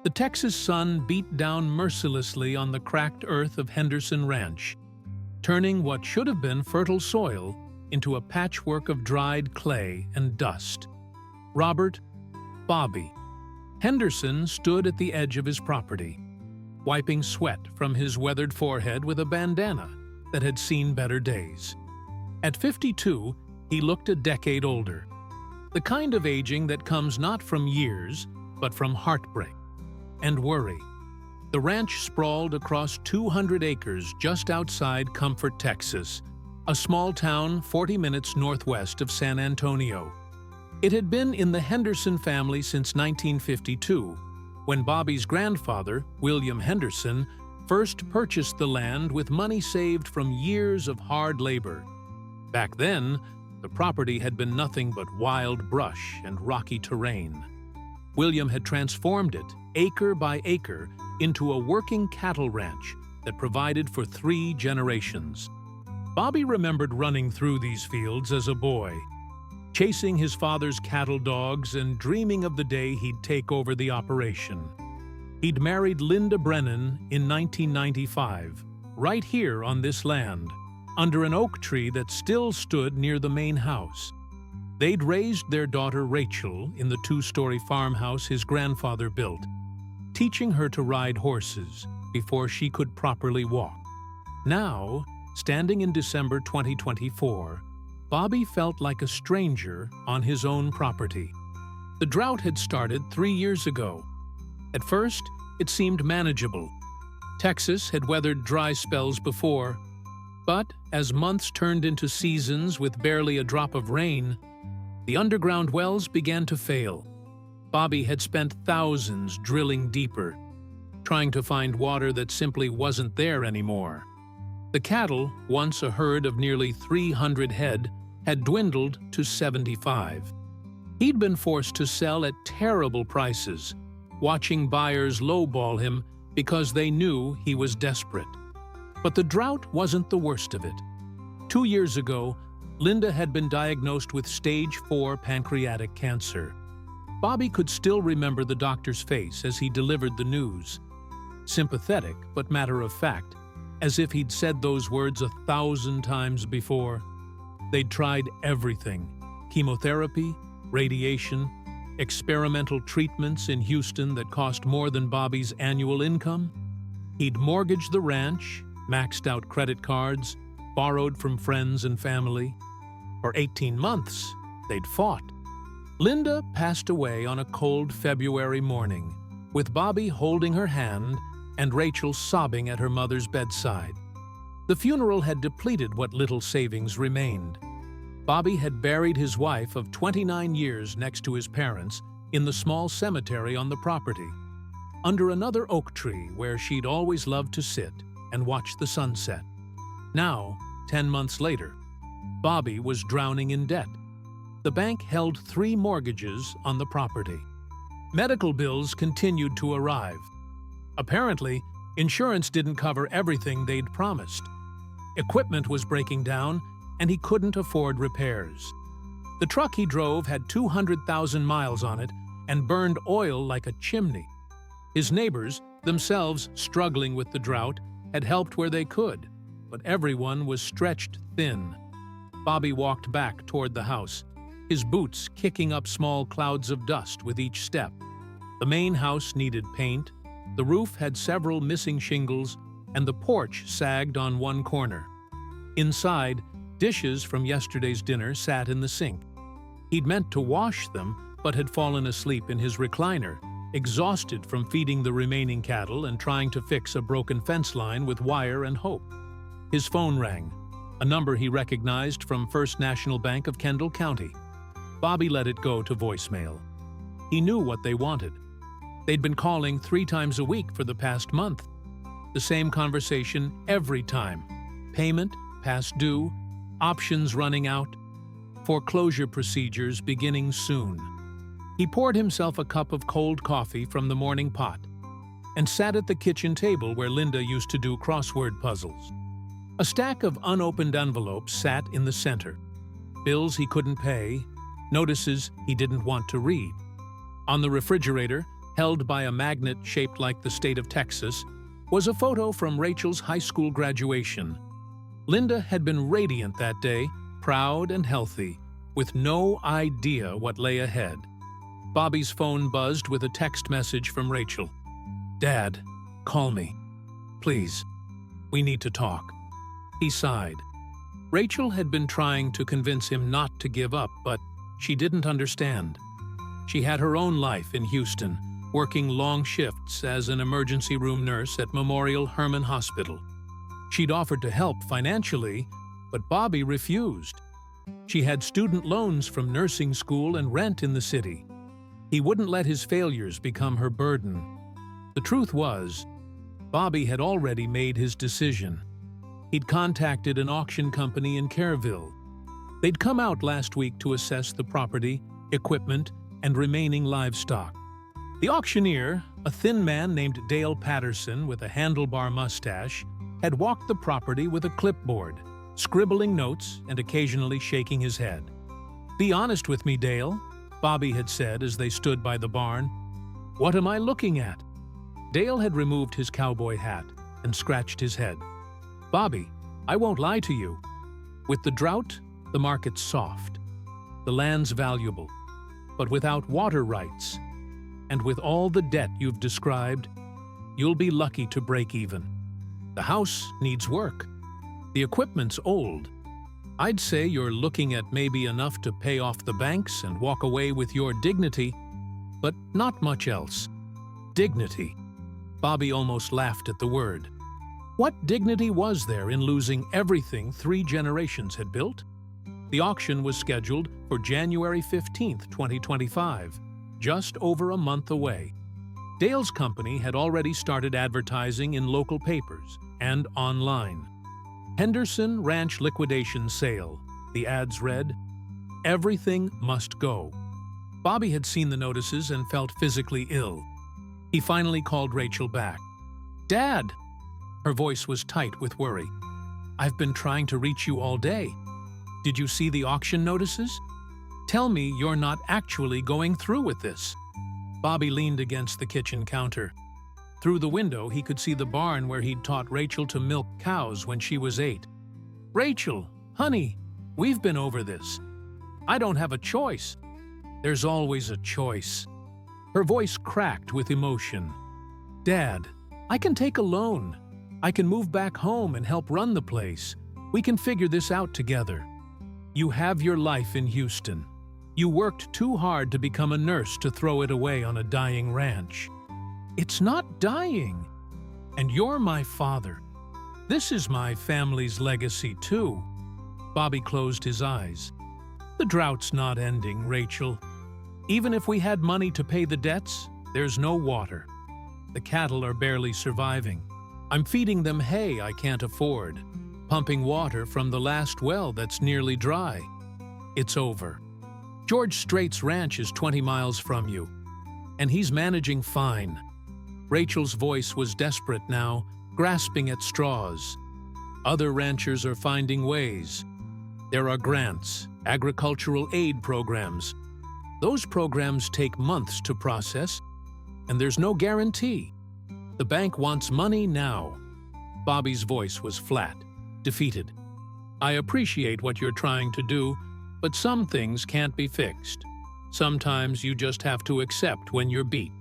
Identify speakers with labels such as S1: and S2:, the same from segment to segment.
S1: The Texas sun beat down mercilessly on the cracked earth of Henderson Ranch, turning what should have been fertile soil into a patchwork of dried clay and dust. Robert, Bobby. Henderson stood at the edge of his property, wiping sweat from his weathered forehead with a bandana that had seen better days. At 52, he looked a decade older, the kind of aging that comes not from years, but from heartbreak and worry. The ranch sprawled across 200 acres just outside Comfort, Texas, a small town 40 minutes northwest of San Antonio. It had been in the Henderson family since 1952, when Bobby's grandfather, William Henderson, first purchased the land with money saved from years of hard labor. Back then, the property had been nothing but wild brush and rocky terrain. William had transformed it, acre by acre, into a working cattle ranch that provided for 3 generations. Bobby remembered running through these fields as a boy, chasing his father's cattle dogs and dreaming of the day he'd take over the operation. He'd married Linda Brennan in 1995, right here on this land, under an oak tree that still stood near the main house. They'd raised their daughter Rachel in the 2-story farmhouse his grandfather built, teaching her to ride horses before she could properly walk. Now, standing in December 2024, Bobby felt like a stranger on his own property. The drought had started 3 years ago. At first, it seemed manageable. Texas had weathered dry spells before, but as months turned into seasons with barely a drop of rain, the underground wells began to fail. Bobby had spent thousands drilling deeper, trying to find water that simply wasn't there anymore. The cattle, once a herd of nearly 300 head, had dwindled to 75. He'd been forced to sell at terrible prices, watching buyers lowball him because they knew he was desperate. But the drought wasn't the worst of it. 2 years ago, Linda had been diagnosed with stage 4 pancreatic cancer. Bobby could still remember the doctor's face as he delivered the news. Sympathetic, but matter-of-fact, as if he'd said those words 1,000 times before. They'd tried everything: chemotherapy, radiation, experimental treatments in Houston that cost more than Bobby's annual income. He'd mortgaged the ranch, maxed out credit cards, borrowed from friends and family. For 18 months, they'd fought. Linda passed away on a cold February morning, with Bobby holding her hand and Rachel sobbing at her mother's bedside. The funeral had depleted what little savings remained. Bobby had buried his wife of 29 years next to his parents in the small cemetery on the property, under another oak tree where she'd always loved to sit and watch the sunset. Now, 10 months later, Bobby was drowning in debt. The bank held 3 mortgages on the property. Medical bills continued to arrive. Apparently, insurance didn't cover everything they'd promised. Equipment was breaking down, and he couldn't afford repairs. The truck he drove had 200,000 miles on it and burned oil like a chimney. His neighbors, themselves struggling with the drought, had helped where they could, but everyone was stretched thin. Bobby walked back toward the house, his boots kicking up small clouds of dust with each step. The main house needed paint, the roof had several missing shingles, and the porch sagged on one corner. Inside, dishes from yesterday's dinner sat in the sink. He'd meant to wash them, but had fallen asleep in his recliner, exhausted from feeding the remaining cattle and trying to fix a broken fence line with wire and hope. His phone rang, a number he recognized from First National Bank of Kendall County. Bobby let it go to voicemail. He knew what they wanted. They'd been calling 3 times a week for the past month. The same conversation every time. Payment, past due, options running out, foreclosure procedures beginning soon. He poured himself a cup of cold coffee from the morning pot and sat at the kitchen table where Linda used to do crossword puzzles. A stack of unopened envelopes sat in the center. Bills he couldn't pay, notices he didn't want to read. On the refrigerator, held by a magnet shaped like the state of Texas, was a photo from Rachel's high school graduation. Linda had been radiant that day, proud and healthy, with no idea what lay ahead. Bobby's phone buzzed with a text message from Rachel. "Dad, call me. Please. We need to talk." He sighed. Rachel had been trying to convince him not to give up, but she didn't understand. She had her own life in Houston, working long shifts as an emergency room nurse at Memorial Hermann Hospital. She'd offered to help financially, but Bobby refused. She had student loans from nursing school and rent in the city. He wouldn't let his failures become her burden. The truth was, Bobby had already made his decision. He'd contacted an auction company in Kerrville. They'd come out last week to assess the property, equipment, and remaining livestock. The auctioneer, a thin man named Dale Patterson with a handlebar mustache, had walked the property with a clipboard, scribbling notes and occasionally shaking his head. "Be honest with me, Dale," Bobby had said as they stood by the barn. "What am I looking at?" Dale had removed his cowboy hat and scratched his head. "Bobby, I won't lie to you. With the drought, the market's soft. The land's valuable. But without water rights, and with all the debt you've described, you'll be lucky to break even. The house needs work. The equipment's old. I'd say you're looking at maybe enough to pay off the banks and walk away with your dignity, but not much else." Dignity. Bobby almost laughed at the word. What dignity was there in losing everything 3 generations had built? The auction was scheduled for January 15th, 2025, just over a month away. Dale's company had already started advertising in local papers and online. "Henderson Ranch Liquidation Sale," the ads read. "Everything must go." Bobby had seen the notices and felt physically ill. He finally called Rachel back. "Dad!" Her voice was tight with worry. "I've been trying to reach you all day. Did you see the auction notices? Tell me you're not actually going through with this." Bobby leaned against the kitchen counter. Through the window, he could see the barn where he'd taught Rachel to milk cows when she was 8. "Rachel, honey, we've been over this. I don't have a choice." "There's always a choice." Her voice cracked with emotion. "Dad, I can take a loan. I can move back home and help run the place. We can figure this out together. You have your life in Houston. You worked too hard to become a nurse to throw it away on a dying ranch." "It's not dying. And you're my father. This is my family's legacy too." Bobby closed his eyes. "The drought's not ending, Rachel. Even if we had money to pay the debts, there's no water. The cattle are barely surviving. I'm feeding them hay I can't afford, pumping water from the last well that's nearly dry. It's over. George Strait's ranch is 20 miles from you, and he's managing fine." Rachel's voice was desperate now, grasping at straws. "Other ranchers are finding ways. There are grants, agricultural aid programs. Those programs take months to process, and there's no guarantee. The bank wants money now." Bobby's voice was flat, defeated. "I appreciate what you're trying to do, but some things can't be fixed. Sometimes you just have to accept when you're beat."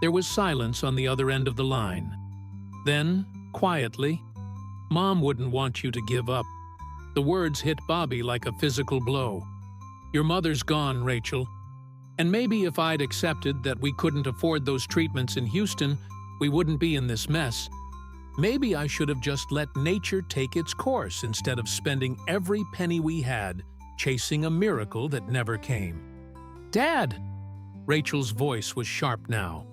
S1: There was silence on the other end of the line. Then, quietly, "Mom wouldn't want you to give up." The words hit Bobby like a physical blow. "Your mother's gone, Rachel. And maybe if I'd accepted that we couldn't afford those treatments in Houston, we wouldn't be in this mess. Maybe I should have just let nature take its course instead of spending every penny we had chasing a miracle that never came." "Dad!" Rachel's voice was sharp now.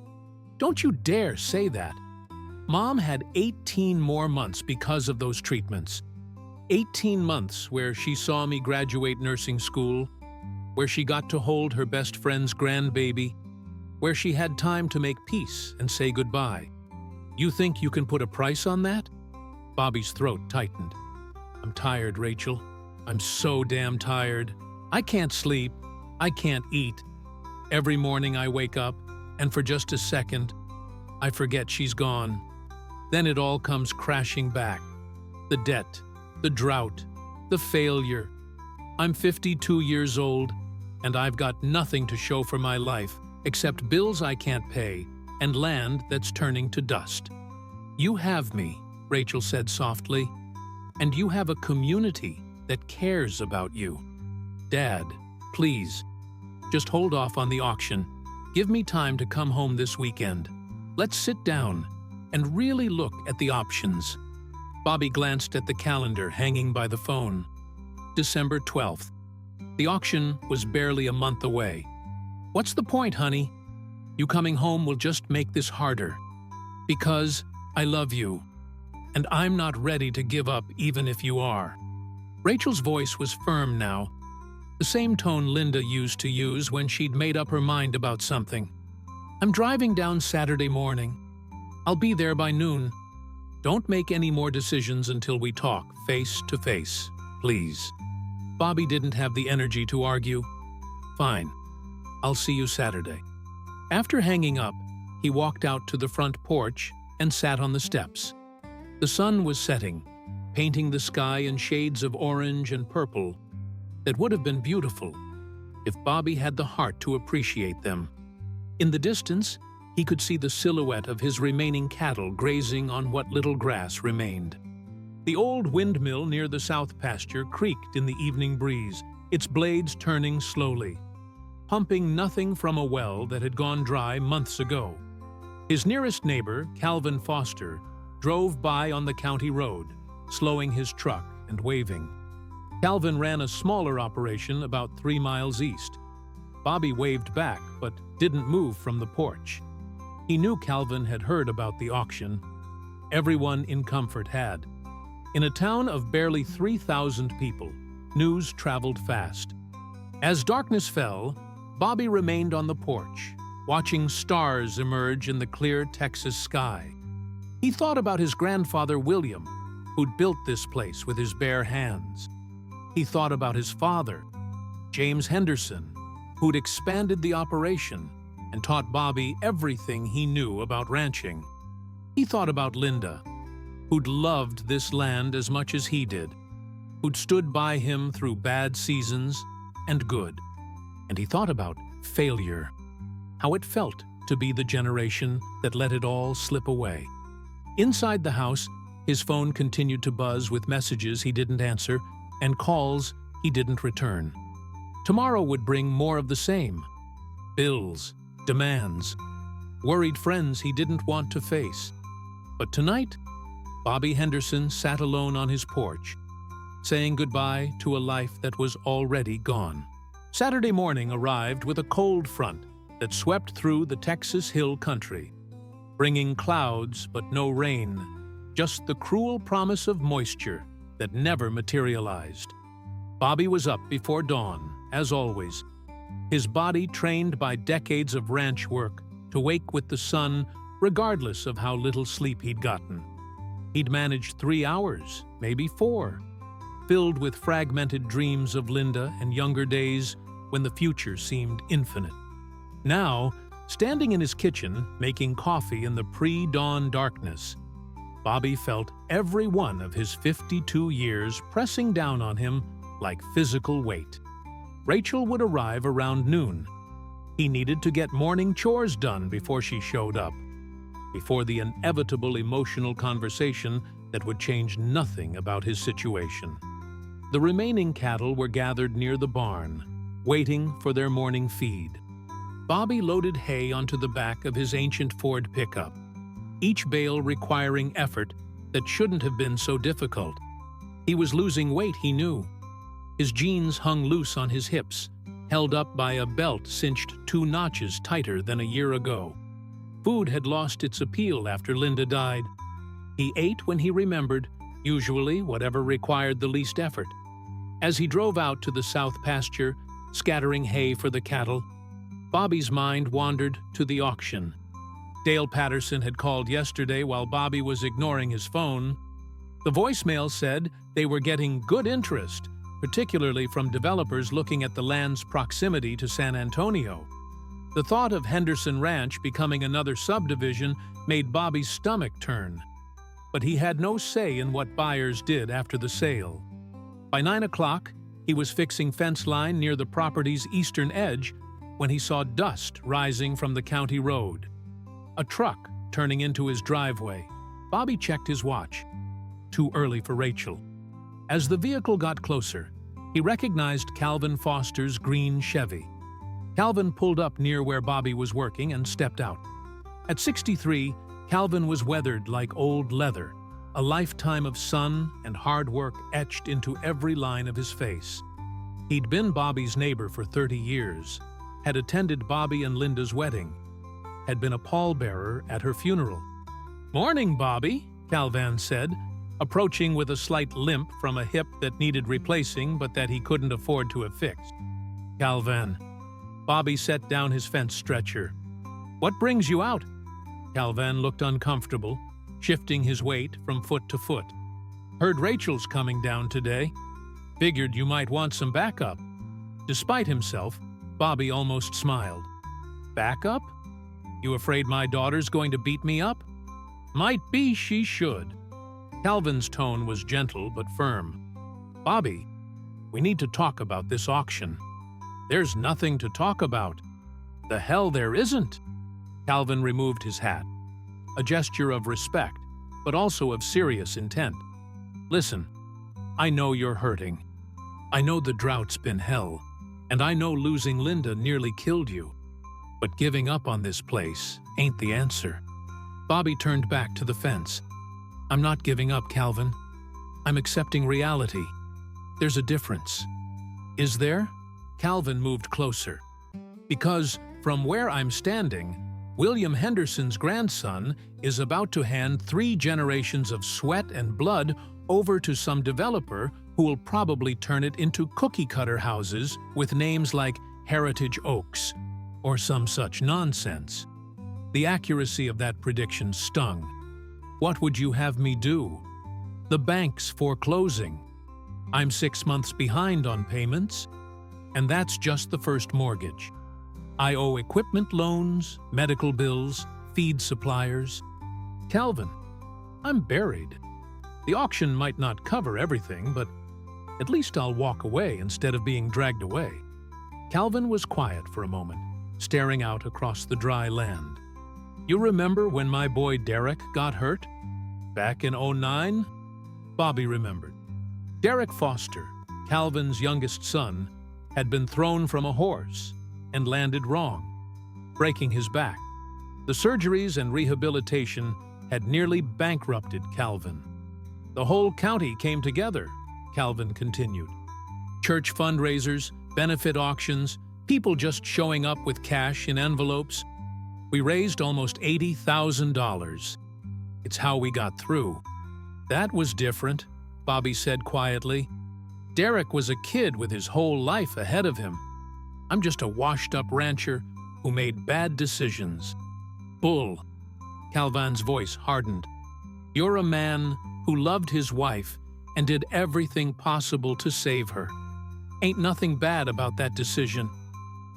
S1: "Don't you dare say that. Mom had 18 more months because of those treatments. 18 months where she saw me graduate nursing school, where she got to hold her best friend's grandbaby, where she had time to make peace and say goodbye. You think you can put a price on that?" Bobby's throat tightened. "I'm tired, Rachel. I'm so damn tired. I can't sleep. I can't eat. Every morning I wake up and for just a second, I forget she's gone. Then it all comes crashing back. The debt, the drought, the failure. I'm 52 years old, and I've got nothing to show for my life except bills I can't pay and land that's turning to dust. You have me, Rachel said softly, and you have a community that cares about you. Dad, please, just hold off on the auction. Give me time to come home this weekend. Let's sit down and really look at the options. Bobby glanced at the calendar hanging by the phone. December 12th. The auction was barely a month away. What's the point, honey? You coming home will just make this harder. Because I love you, and I'm not ready to give up even if you are. Rachel's voice was firm now, the same tone Linda used to use when she'd made up her mind about something. I'm driving down Saturday morning. I'll be there by noon. Don't make any more decisions until we talk face to face, please. Bobby didn't have the energy to argue. Fine. I'll see you Saturday. After hanging up, he walked out to the front porch and sat on the steps. The sun was setting, painting the sky in shades of orange and purple that would have been beautiful if Bobby had the heart to appreciate them. In the distance, he could see the silhouette of his remaining cattle grazing on what little grass remained. The old windmill near the south pasture creaked in the evening breeze, its blades turning slowly, pumping nothing from a well that had gone dry months ago. His nearest neighbor, Calvin Foster, drove by on the county road, slowing his truck and waving. Calvin ran a smaller operation about 3 miles east. Bobby waved back, but didn't move from the porch. He knew Calvin had heard about the auction. Everyone in Comfort had. In a town of barely 3,000 people, news traveled fast. As darkness fell, Bobby remained on the porch, watching stars emerge in the clear Texas sky. He thought about his grandfather William, who'd built this place with his bare hands. He thought about his father, James Henderson, who'd expanded the operation and taught Bobby everything he knew about ranching. He thought about Linda, who'd loved this land as much as he did, who'd stood by him through bad seasons and good. And he thought about failure, how it felt to be the generation that let it all slip away. Inside the house, his phone continued to buzz with messages he didn't answer and calls he didn't return. Tomorrow would bring more of the same. Bills, demands, worried friends he didn't want to face. But tonight, Bobby Henderson sat alone on his porch, saying goodbye to a life that was already gone. Saturday morning arrived with a cold front that swept through the Texas Hill Country, bringing clouds but no rain, just the cruel promise of moisture that never materialized. Bobby was up before dawn, as always, his body trained by decades of ranch work to wake with the sun regardless of how little sleep he'd gotten. He'd managed 3 hours, maybe 4, filled with fragmented dreams of Linda and younger days when the future seemed infinite. Now, standing in his kitchen, making coffee in the pre-dawn darkness, Bobby felt every one of his 52 years pressing down on him like physical weight. Rachel would arrive around noon. He needed to get morning chores done before she showed up, before the inevitable emotional conversation that would change nothing about his situation. The remaining cattle were gathered near the barn, waiting for their morning feed. Bobby loaded hay onto the back of his ancient Ford pickup, each bale requiring effort that shouldn't have been so difficult. He was losing weight, he knew. His jeans hung loose on his hips, held up by a belt cinched 2 notches tighter than a year ago. Food had lost its appeal after Linda died. He ate when he remembered, usually whatever required the least effort. As he drove out to the south pasture, scattering hay for the cattle, Bobby's mind wandered to the auction. Dale Patterson had called yesterday while Bobby was ignoring his phone. The voicemail said they were getting good interest, particularly from developers looking at the land's proximity to San Antonio. The thought of Henderson Ranch becoming another subdivision made Bobby's stomach turn. But he had no say in what buyers did after the sale. By 9 o'clock, he was fixing fence line near the property's eastern edge when he saw dust rising from the county road. A truck turning into his driveway. Bobby checked his watch. Too early for Rachel. As the vehicle got closer, he recognized Calvin Foster's green Chevy. Calvin pulled up near where Bobby was working and stepped out. At 63, Calvin was weathered like old leather, a lifetime of sun and hard work etched into every line of his face. He'd been Bobby's neighbor for 30 years, had attended Bobby and Linda's wedding, had been a pallbearer at her funeral. "Morning, Bobby," Calvin said, approaching with a slight limp from a hip that needed replacing but that he couldn't afford to have fixed. "Calvin." Bobby set down his fence stretcher. "What brings you out?" Calvin looked uncomfortable, shifting his weight from foot to foot. "Heard Rachel's coming down today. Figured you might want some backup." Despite himself, Bobby almost smiled. "Backup? You afraid my daughter's going to beat me up?" "Might be she should." Calvin's tone was gentle but firm. "Bobby, we need to talk about this auction." "There's nothing to talk about." "The hell there isn't." Calvin removed his hat, a gesture of respect, but also of serious intent. "Listen, I know you're hurting. I know the drought's been hell, and I know losing Linda nearly killed you. But giving up on this place ain't the answer." Bobby turned back to the fence. "I'm not giving up, Calvin. I'm accepting reality. There's a difference." "Is there?" Calvin moved closer. "Because from where I'm standing, William Henderson's grandson is about to hand 3 generations of sweat and blood over to some developer who will probably turn it into cookie-cutter houses with names like Heritage Oaks, or some such nonsense." The accuracy of that prediction stung. "What would you have me do?" "The bank's foreclosing. I'm 6 months behind on payments, and that's just the first mortgage. I owe equipment loans, medical bills, feed suppliers." "Calvin, I'm buried. The auction might not cover everything, but at least I'll walk away instead of being dragged away." Calvin was quiet for a moment, staring out across the dry land. "You remember when my boy Derek got hurt? Back in '09? Bobby remembered. Derek Foster, Calvin's youngest son, had been thrown from a horse and landed wrong, breaking his back. The surgeries and rehabilitation had nearly bankrupted Calvin. "The whole county came together," Calvin continued. "Church fundraisers, benefit auctions, people just showing up with cash in envelopes. We raised almost $80,000. It's how we got through." "That was different," Bobby said quietly. "Derek was a kid with his whole life ahead of him. I'm just a washed-up rancher who made bad decisions." "Bull." Calvin's voice hardened. "You're a man who loved his wife and did everything possible to save her. Ain't nothing bad about that decision.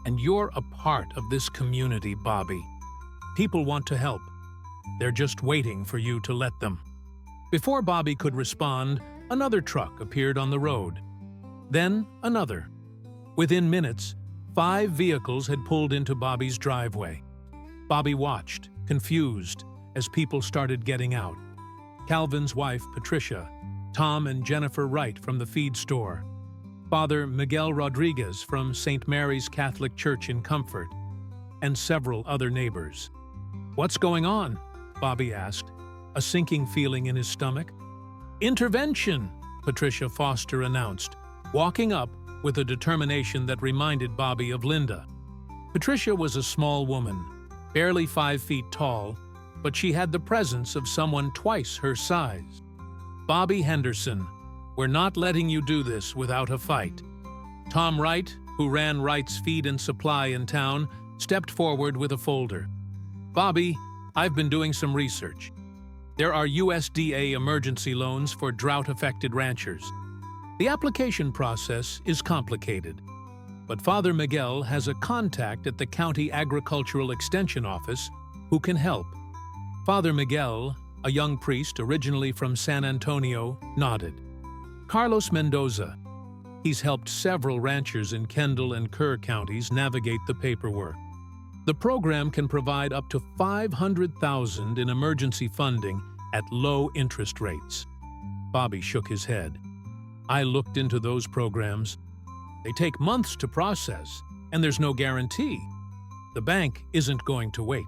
S1: And you're a part of this community, Bobby. People want to help. They're just waiting for you to let them." Before Bobby could respond, another truck appeared on the road. Then another. Within minutes, 5 vehicles had pulled into Bobby's driveway. Bobby watched, confused, as people started getting out. Calvin's wife, Patricia, Tom and Jennifer Wright from the feed store, Father Miguel Rodriguez from St. Mary's Catholic Church in Comfort, and several other neighbors. "What's going on?" Bobby asked, a sinking feeling in his stomach. "Intervention," Patricia Foster announced, walking up with a determination that reminded Bobby of Linda. Patricia was a small woman, barely 5 feet tall, but she had the presence of someone twice her size. "Bobby Henderson, we're not letting you do this without a fight." Tom Wright, who ran Wright's Feed and Supply in town, stepped forward with a folder. "Bobby, I've been doing some research. There are USDA emergency loans for drought-affected ranchers. The application process is complicated. But Father Miguel has a contact at the County Agricultural Extension Office who can help. Father Miguel, a young priest originally from San Antonio, nodded. Carlos Mendoza. He's helped several ranchers in Kendall and Kerr counties navigate the paperwork. The program can provide up to $500,000 in emergency funding at low interest rates. Bobby shook his head. I looked into those programs. They take months to process, and there's no guarantee. The bank isn't going to wait.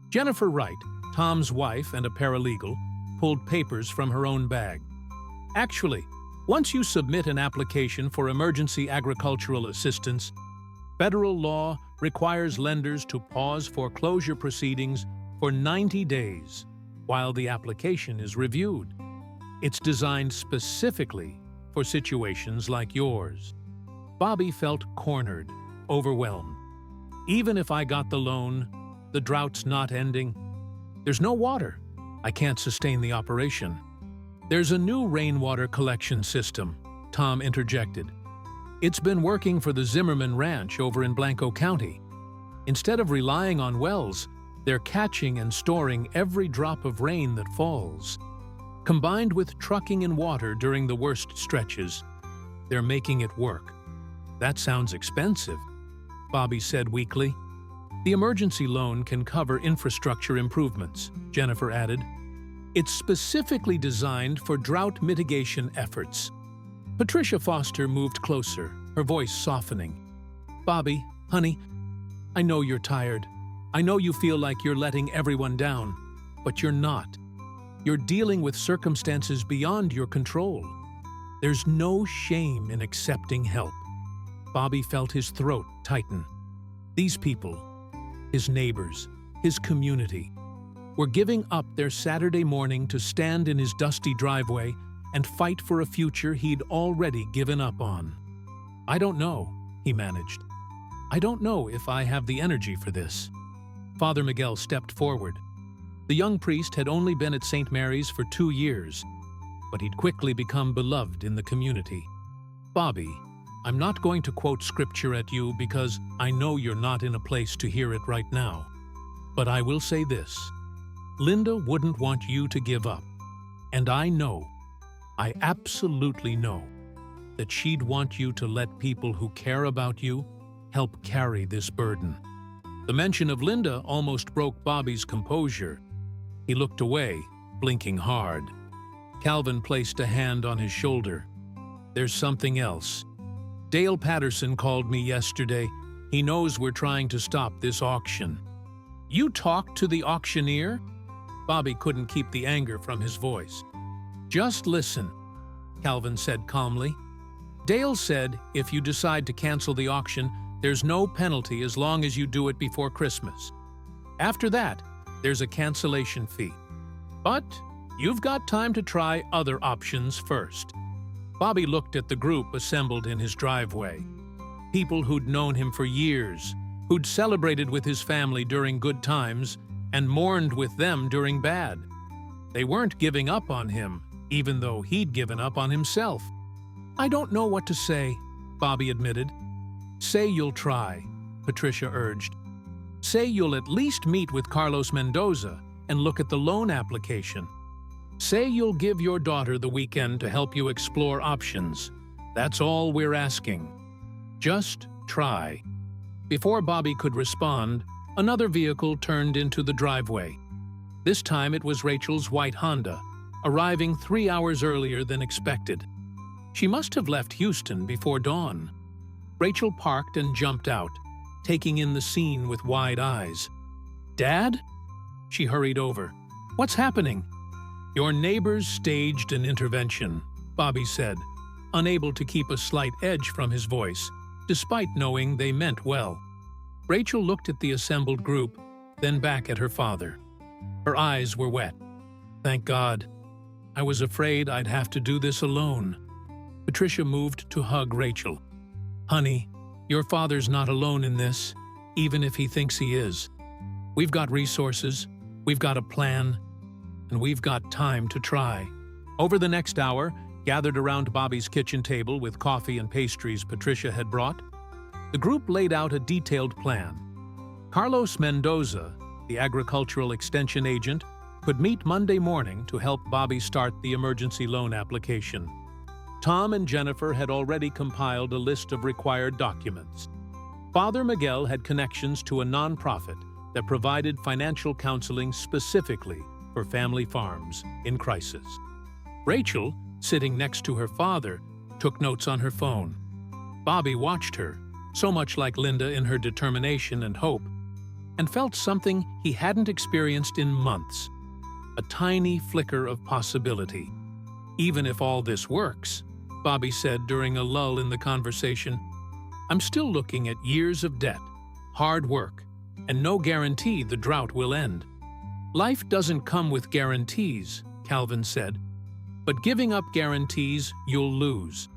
S1: Jennifer Wright, Tom's wife and a paralegal, pulled papers from her own bag. Actually, once you submit an application for emergency agricultural assistance, federal law requires lenders to pause foreclosure proceedings for 90 days while the application is reviewed. It's designed specifically for situations like yours. Bobby felt cornered, overwhelmed. Even if I got the loan, the drought's not ending. There's no water. I can't sustain the operation. There's a new rainwater collection system, Tom interjected. It's been working for the Zimmerman Ranch over in Blanco County. Instead of relying on wells, they're catching and storing every drop of rain that falls. Combined with trucking in water during the worst stretches, they're making it work. That sounds expensive, Bobby said weakly. The emergency loan can cover infrastructure improvements, Jennifer added. It's specifically designed for drought mitigation efforts. Patricia Foster moved closer, her voice softening. Bobby, honey, I know you're tired. I know you feel like you're letting everyone down, but you're not. You're dealing with circumstances beyond your control. There's no shame in accepting help. Bobby felt his throat tighten. These people, his neighbors, his community, were giving up their Saturday morning to stand in his dusty driveway and fight for a future he'd already given up on. I don't know, he managed. I don't know if I have the energy for this. Father Miguel stepped forward. The young priest had only been at St. Mary's for 2 years, but he'd quickly become beloved in the community. Bobby, I'm not going to quote scripture at you because I know you're not in a place to hear it right now. But I will say this. Linda wouldn't want you to give up. And I absolutely know, that she'd want you to let people who care about you help carry this burden. The mention of Linda almost broke Bobby's composure. He looked away, blinking hard. Calvin placed a hand on his shoulder. There's something else. Dale Patterson called me yesterday. He knows we're trying to stop this auction. You talked to the auctioneer? Bobby couldn't keep the anger from his voice. Just listen, Calvin said calmly. Dale said if you decide to cancel the auction, there's no penalty as long as you do it before Christmas. After that, there's a cancellation fee. But you've got time to try other options first. Bobby looked at the group assembled in his driveway. People who'd known him for years, who'd celebrated with his family during good times and mourned with them during bad. They weren't giving up on him, even though he'd given up on himself. I don't know what to say, Bobby admitted. Say you'll try, Patricia urged. Say you'll at least meet with Carlos Mendoza and look at the loan application. Say you'll give your daughter the weekend to help you explore options. That's all we're asking. Just try. Before Bobby could respond, another vehicle turned into the driveway. This time it was Rachel's white Honda, arriving 3 hours earlier than expected. She must have left Houston before dawn. Rachel parked and jumped out, taking in the scene with wide eyes. Dad? She hurried over. What's happening? Your neighbors staged an intervention, Bobby said, unable to keep a slight edge from his voice, despite knowing they meant well. Rachel looked at the assembled group, then back at her father. Her eyes were wet. Thank God. I was afraid I'd have to do this alone. Patricia moved to hug Rachel. Honey, your father's not alone in this, even if he thinks he is. We've got resources, we've got a plan, and we've got time to try. Over the next hour, gathered around Bobby's kitchen table with coffee and pastries Patricia had brought, The group laid out a detailed plan. Carlos Mendoza, the agricultural extension agent, could meet Monday morning to help Bobby start the emergency loan application. Tom and Jennifer had already compiled a list of required documents. Father Miguel had connections to a nonprofit that provided financial counseling specifically for family farms in crisis. Rachel, sitting next to her father, took notes on her phone. Bobby watched her, so much like Linda in her determination and hope, and felt something he hadn't experienced in months. A tiny flicker of possibility. Even if all this works, Bobby said during a lull in the conversation, I'm still looking at years of debt, hard work, and no guarantee the drought will end. Life doesn't come with guarantees, Calvin said, but giving up guarantees you'll lose.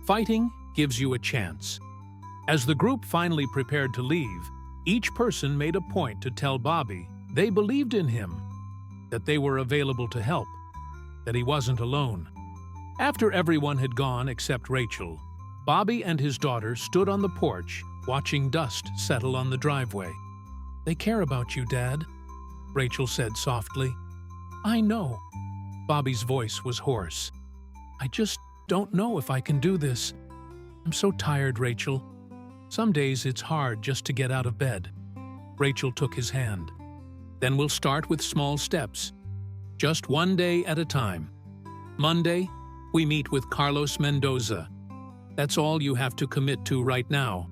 S1: Fighting gives you a chance. As the group finally prepared to leave, each person made a point to tell Bobby they believed in him, that they were available to help, that he wasn't alone. After everyone had gone except Rachel, Bobby and his daughter stood on the porch watching dust settle on the driveway. They care about you, Dad, Rachel said softly. I know. Bobby's voice was hoarse. I just don't know if I can do this. I'm so tired, Rachel. Some days it's hard just to get out of bed. Rachel took his hand. Then we'll start with small steps. Just one day at a time. Monday, we meet with Carlos Mendoza. That's all you have to commit to right now.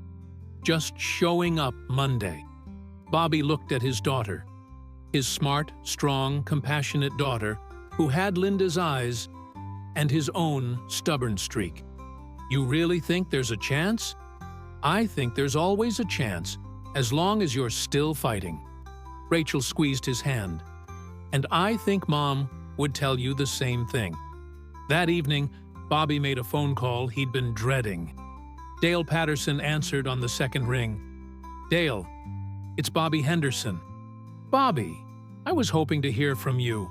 S1: Just showing up Monday. Bobby looked at his daughter. His smart, strong, compassionate daughter, who had Linda's eyes and his own stubborn streak. You really think there's a chance? I think there's always a chance, as long as you're still fighting. Rachel squeezed his hand. And I think Mom would tell you the same thing. That evening, Bobby made a phone call he'd been dreading. Dale Patterson answered on the second ring. Dale, it's Bobby Henderson. Bobby, I was hoping to hear from you.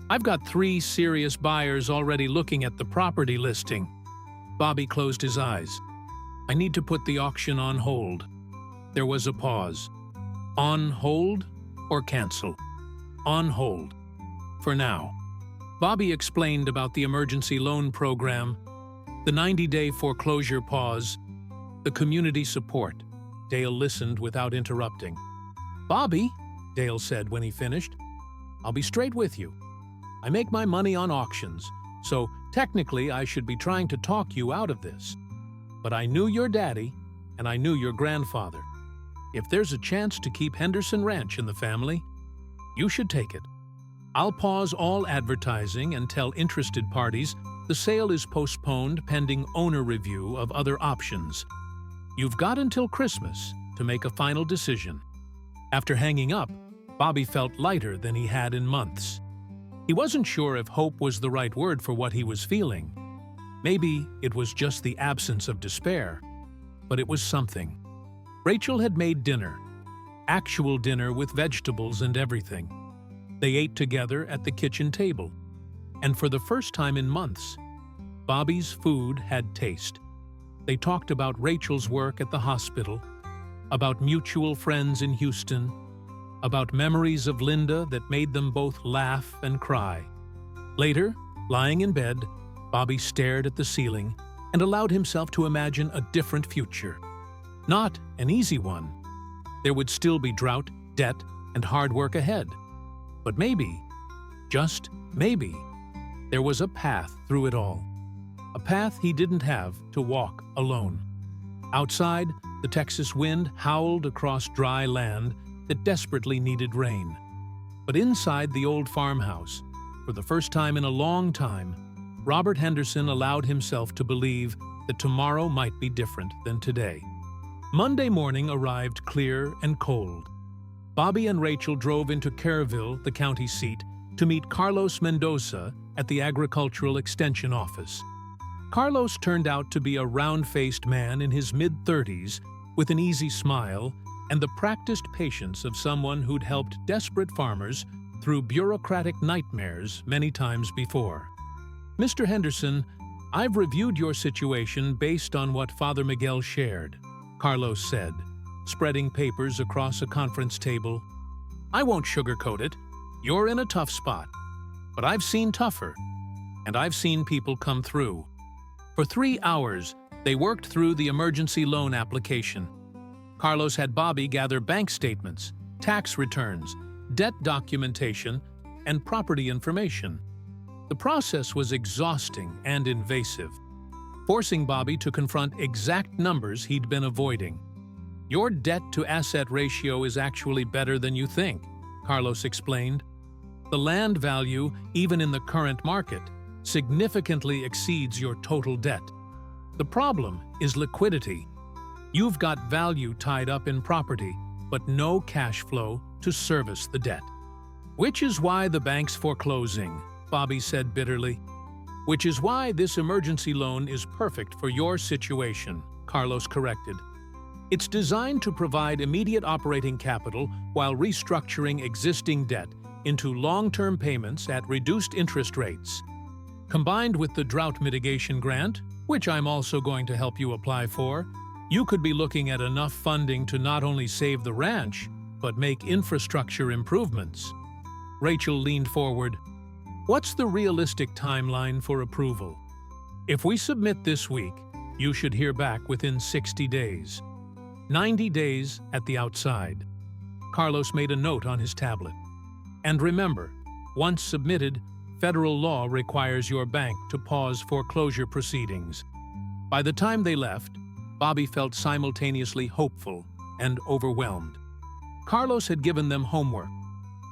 S1: I've got 3 serious buyers already looking at the property listing. Bobby closed his eyes. I need to put the auction on hold. There was a pause. On hold or cancel? On hold. For now. Bobby explained about the emergency loan program, the 90-day foreclosure pause, the community support. Dale listened without interrupting. Bobby, Dale said when he finished, I'll be straight with you. I make my money on auctions, so technically I should be trying to talk you out of this. But I knew your daddy, and I knew your grandfather. If there's a chance to keep Henderson Ranch in the family, you should take it. I'll pause all advertising and tell interested parties the sale is postponed pending owner review of other options. You've got until Christmas to make a final decision. After hanging up, Bobby felt lighter than he had in months. He wasn't sure if hope was the right word for what he was feeling. Maybe it was just the absence of despair, but it was something. Rachel had made dinner, actual dinner with vegetables and everything. They ate together at the kitchen table, and for the first time in months, Bobby's food had taste. They talked about Rachel's work at the hospital, about mutual friends in Houston, about memories of Linda that made them both laugh and cry. Later, lying in bed, Bobby stared at the ceiling and allowed himself to imagine a different future. Not an easy one. There would still be drought, debt, and hard work ahead. But maybe, just maybe, there was a path through it all. A path he didn't have to walk alone. Outside, the Texas wind howled across dry land that desperately needed rain. But inside the old farmhouse, for the first time in a long time, Robert Henderson allowed himself to believe that tomorrow might be different than today. Monday morning arrived clear and cold. Bobby and Rachel drove into Kerrville, the county seat, to meet Carlos Mendoza at the Agricultural Extension Office. Carlos turned out to be a round-faced man in his mid-30s with an easy smile and the practiced patience of someone who'd helped desperate farmers through bureaucratic nightmares many times before. Mr. Henderson, I've reviewed your situation based on what Father Miguel shared. Carlos said, spreading papers across a conference table. "I won't sugarcoat it. You're in a tough spot. But I've seen tougher, and I've seen people come through." For 3 hours, they worked through the emergency loan application. Carlos had Bobby gather bank statements, tax returns, debt documentation, and property information. The process was exhausting and invasive, forcing Bobby to confront exact numbers he'd been avoiding. "Your debt-to-asset ratio is actually better than you think," Carlos explained. "The land value, even in the current market, significantly exceeds your total debt. The problem is liquidity. You've got value tied up in property, but no cash flow to service the debt." "Which is why the bank's foreclosing," Bobby said bitterly. "Which is why this emergency loan is perfect for your situation," Carlos corrected. "It's designed to provide immediate operating capital while restructuring existing debt into long-term payments at reduced interest rates. Combined with the drought mitigation grant, which I'm also going to help you apply for, you could be looking at enough funding to not only save the ranch, but make infrastructure improvements." Rachel leaned forward. "What's the realistic timeline for approval?" "If we submit this week, you should hear back within 60 days. 90 days at the outside." Carlos made a note on his tablet. "And remember, once submitted, federal law requires your bank to pause foreclosure proceedings." By the time they left, Bobby felt simultaneously hopeful and overwhelmed. Carlos had given them homework,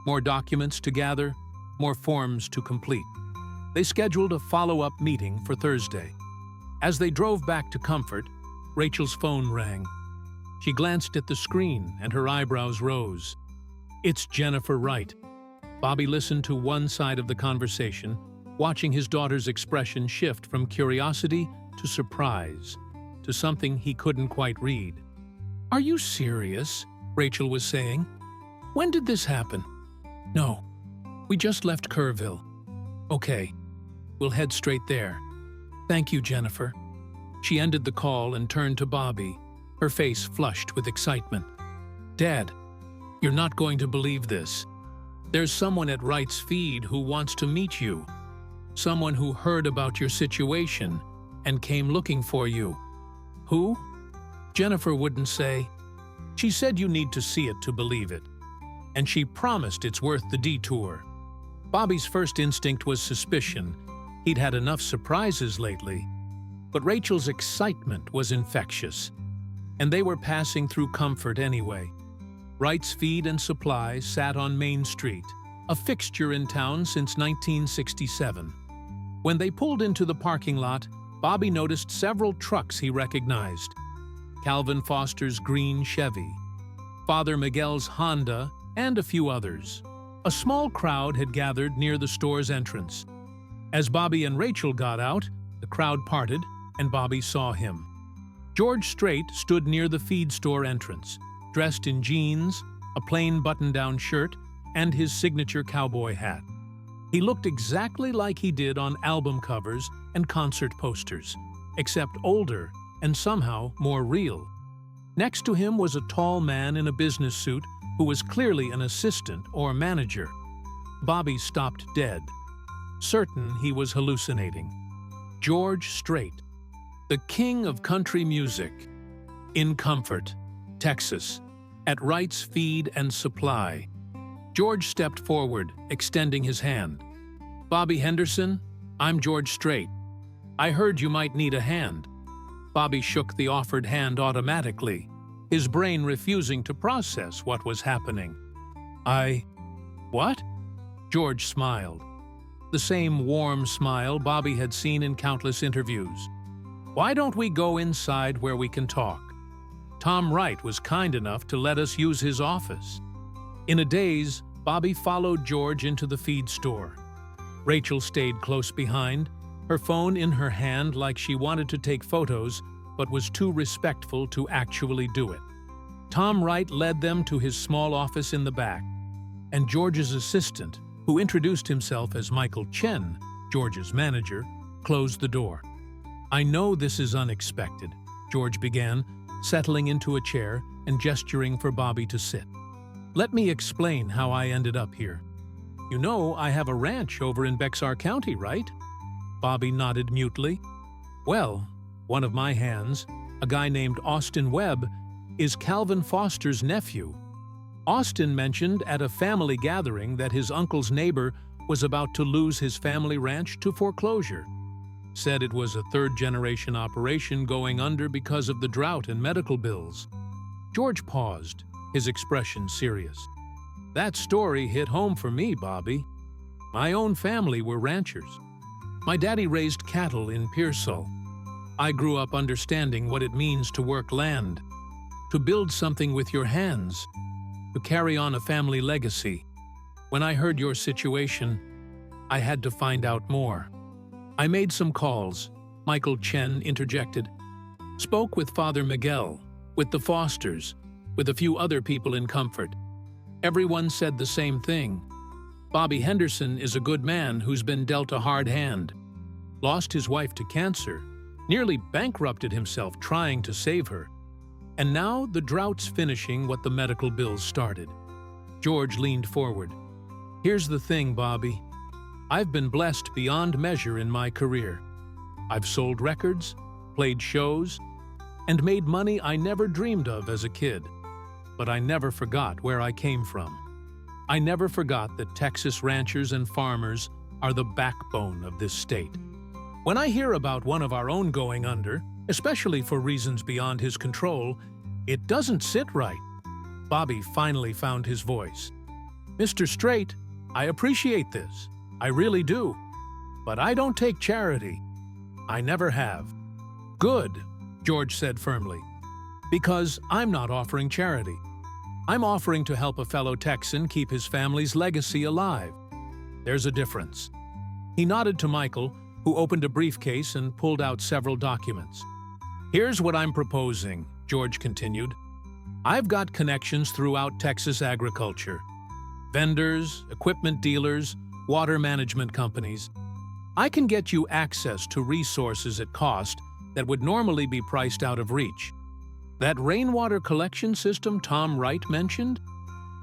S1: more documents to gather, more forms to complete. They scheduled a follow-up meeting for Thursday. As they drove back to Comfort, Rachel's phone rang. She glanced at the screen and her eyebrows rose. "It's Jennifer Wright." Bobby listened to one side of the conversation, watching his daughter's expression shift from curiosity to surprise, to something he couldn't quite read. "Are you serious?" Rachel was saying. "When did this happen?" "No, we just left Kerrville." "Okay, we'll head straight there. Thank you, Jennifer." She ended the call and turned to Bobby, her face flushed with excitement. "Dad, you're not going to believe this. There's someone at Wright's Feed who wants to meet you. Someone who heard about your situation and came looking for you." "Who?" Jennifer wouldn't say. "She said you need to see it to believe it. And she promised it's worth the detour." Bobby's first instinct was suspicion. He'd had enough surprises lately. But Rachel's excitement was infectious. And they were passing through Comfort anyway. Wright's Feed and Supply sat on Main Street, a fixture in town since 1967. When they pulled into the parking lot, Bobby noticed several trucks he recognized. Calvin Foster's green Chevy, Father Miguel's Honda, and a few others. A small crowd had gathered near the store's entrance. As Bobby and Rachel got out, the crowd parted, and Bobby saw him. George Strait stood near the feed store entrance, dressed in jeans, a plain button-down shirt, and his signature cowboy hat. He looked exactly like he did on album covers and concert posters, except older and somehow more real. Next to him was a tall man in a business suit who was clearly an assistant or manager. Bobby stopped dead, certain he was hallucinating. George Strait, the king of country music, in Comfort, Texas, at Wright's Feed and Supply. George stepped forward, extending his hand. "Bobby Henderson, I'm George Strait. I heard you might need a hand." Bobby shook the offered hand automatically, his brain refusing to process what was happening. What?" George smiled. The same warm smile Bobby had seen in countless interviews. "Why don't we go inside where we can talk? Tom Wright was kind enough to let us use his office." In a daze, Bobby followed George into the feed store. Rachel stayed close behind, her phone in her hand like she wanted to take photos but was too respectful to actually do it. Tom Wright led them to his small office in the back, and George's assistant, who introduced himself as Michael Chen, George's manager, closed the door. "I know this is unexpected," George began, settling into a chair and gesturing for Bobby to sit. "Let me explain how I ended up here. You know I have a ranch over in Bexar County, right?" Bobby nodded mutely. "Well, one of my hands, a guy named Austin Webb, is Calvin Foster's nephew. Austin mentioned at a family gathering that his uncle's neighbor was about to lose his family ranch to foreclosure. Said it was a third-generation operation going under because of the drought and medical bills." George paused, his expression serious. "That story hit home for me, Bobby. My own family were ranchers. My daddy raised cattle in Pearsall. I grew up understanding what it means to work land, to build something with your hands, to carry on a family legacy. When I heard your situation, I had to find out more. I made some calls," Michael Chen interjected. "Spoke with Father Miguel, with the Fosters, with a few other people in Comfort. Everyone said the same thing. Bobby Henderson is a good man who's been dealt a hard hand. Lost his wife to cancer, nearly bankrupted himself trying to save her. And now the drought's finishing what the medical bills started." George leaned forward. "Here's the thing, Bobby. I've been blessed beyond measure in my career. I've sold records, played shows, and made money I never dreamed of as a kid. But I never forgot where I came from. I never forgot that Texas ranchers and farmers are the backbone of this state. When I hear about one of our own going under, especially for reasons beyond his control, it doesn't sit right." Bobby finally found his voice. "Mr. Strait, I appreciate this. I really do. But I don't take charity. I never have." "Good," George said firmly. "Because I'm not offering charity. I'm offering to help a fellow Texan keep his family's legacy alive. There's a difference." He nodded to Michael, who opened a briefcase and pulled out several documents. "Here's what I'm proposing," George continued. "I've got connections throughout Texas agriculture. Vendors, equipment dealers, water management companies. I can get you access to resources at cost that would normally be priced out of reach. That rainwater collection system Tom Wright mentioned?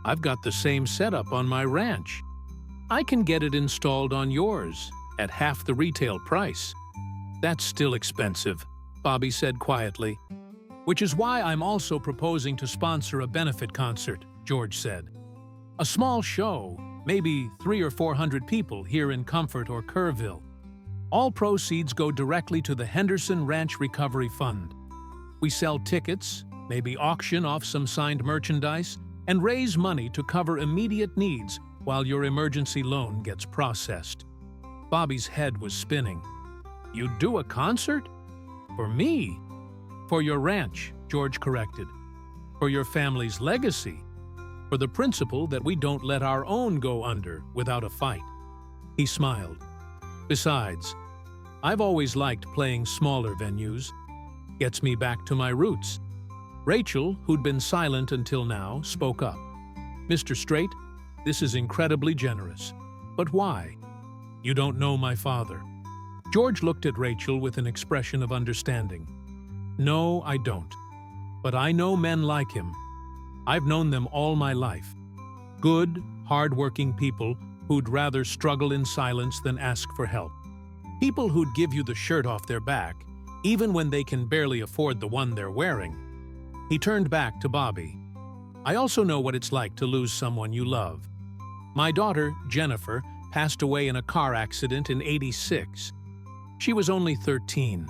S1: I've got the same setup on my ranch. I can get it installed on yours at half the retail price." "That's still expensive," Bobby said quietly. "Which is why I'm also proposing to sponsor a benefit concert," George said. "A small show, maybe 300 or 400 people here in Comfort or Kerrville. All proceeds go directly to the Henderson Ranch Recovery Fund. We sell tickets, maybe auction off some signed merchandise, and raise money to cover immediate needs while your emergency loan gets processed." Bobby's head was spinning. "You'd do a concert? For me?" "For your ranch," George corrected. "For your family's legacy. For the principle that we don't let our own go under without a fight." He smiled. "Besides, I've always liked playing smaller venues. Gets me back to my roots." Rachel, who'd been silent until now, spoke up. "Mr. Strait, this is incredibly generous. But why? You don't know my father." George looked at Rachel with an expression of understanding. "No, I don't. But I know men like him. I've known them all my life. Good, hard-working people who'd rather struggle in silence than ask for help. People who'd give you the shirt off their back, even when they can barely afford the one they're wearing." He turned back to Bobby. "I also know what it's like to lose someone you love. My daughter, Jennifer, passed away in a car accident in '86. She was only 13.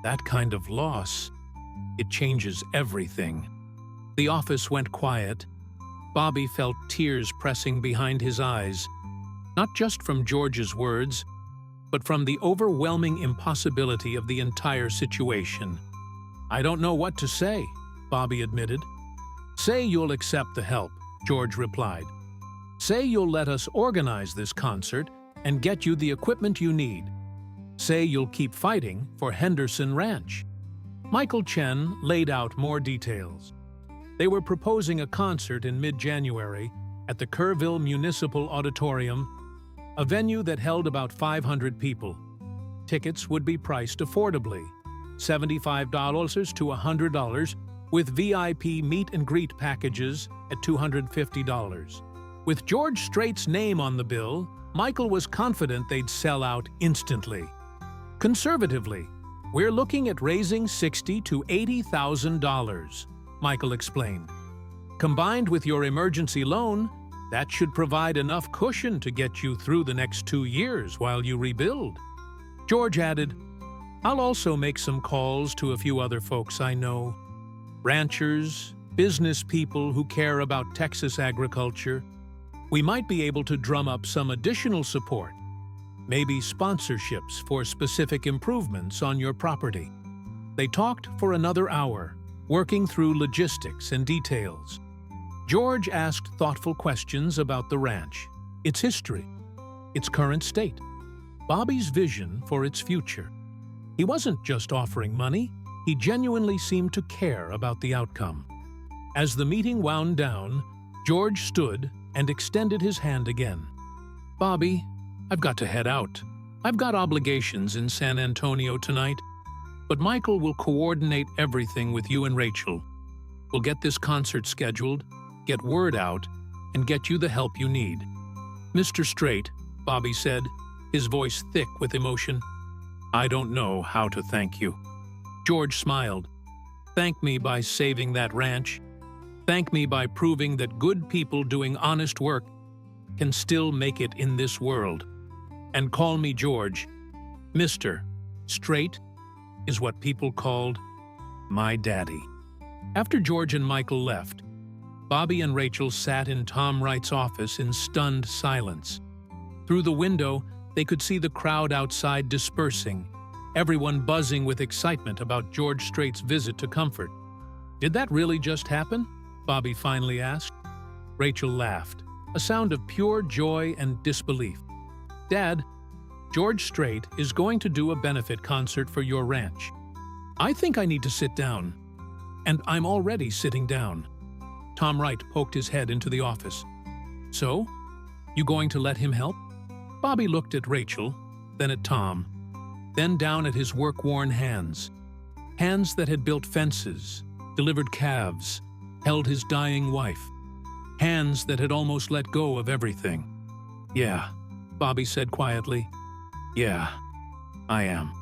S1: That kind of loss, it changes everything." The office went quiet. Bobby felt tears pressing behind his eyes, not just from George's words, but from the overwhelming impossibility of the entire situation. "I don't know what to say," Bobby admitted. "Say you'll accept the help," George replied. "Say you'll let us organize this concert and get you the equipment you need. Say you'll keep fighting for Henderson Ranch." Michael Chen laid out more details. They were proposing a concert in mid-January at the Kerrville Municipal Auditorium, a venue that held about 500 people. Tickets would be priced affordably, $75 to $100, with VIP meet and greet packages at $250. With George Strait's name on the bill, Michael was confident they'd sell out instantly. Conservatively, we're looking at raising $60,000 to $80,000, Michael explained. Combined with your emergency loan, that should provide enough cushion to get you through the next 2 years while you rebuild. George added, I'll also make some calls to a few other folks I know. Ranchers, business people who care about Texas agriculture. We might be able to drum up some additional support, maybe sponsorships for specific improvements on your property. They talked for another hour, working through logistics and details. George asked thoughtful questions about the ranch, its history, its current state, Bobby's vision for its future. He wasn't just offering money, he genuinely seemed to care about the outcome. As the meeting wound down, George stood and extended his hand again. Bobby, I've got to head out. I've got obligations in San Antonio tonight, but Michael will coordinate everything with you and Rachel. We'll get this concert scheduled, get word out, and get you the help you need. Mr. Strait, Bobby said, his voice thick with emotion. I don't know how to thank you. George smiled. Thank me by saving that ranch. Thank me by proving that good people doing honest work can still make it in this world. And call me George. Mr. Strait is what people called my daddy. After George and Michael left, Bobby and Rachel sat in Tom Wright's office in stunned silence. Through the window, they could see the crowd outside dispersing, everyone buzzing with excitement about George Strait's visit to Comfort. Did that really just happen? Bobby finally asked. Rachel laughed, a sound of pure joy and disbelief. Dad, George Strait is going to do a benefit concert for your ranch. I think I need to sit down. And I'm already sitting down. Tom Wright poked his head into the office. So, you going to let him help? Bobby looked at Rachel, then at Tom, then down at his work-worn hands. Hands that had built fences, delivered calves, held his dying wife. Hands that had almost let go of everything. Yeah, Bobby said quietly. Yeah, I am.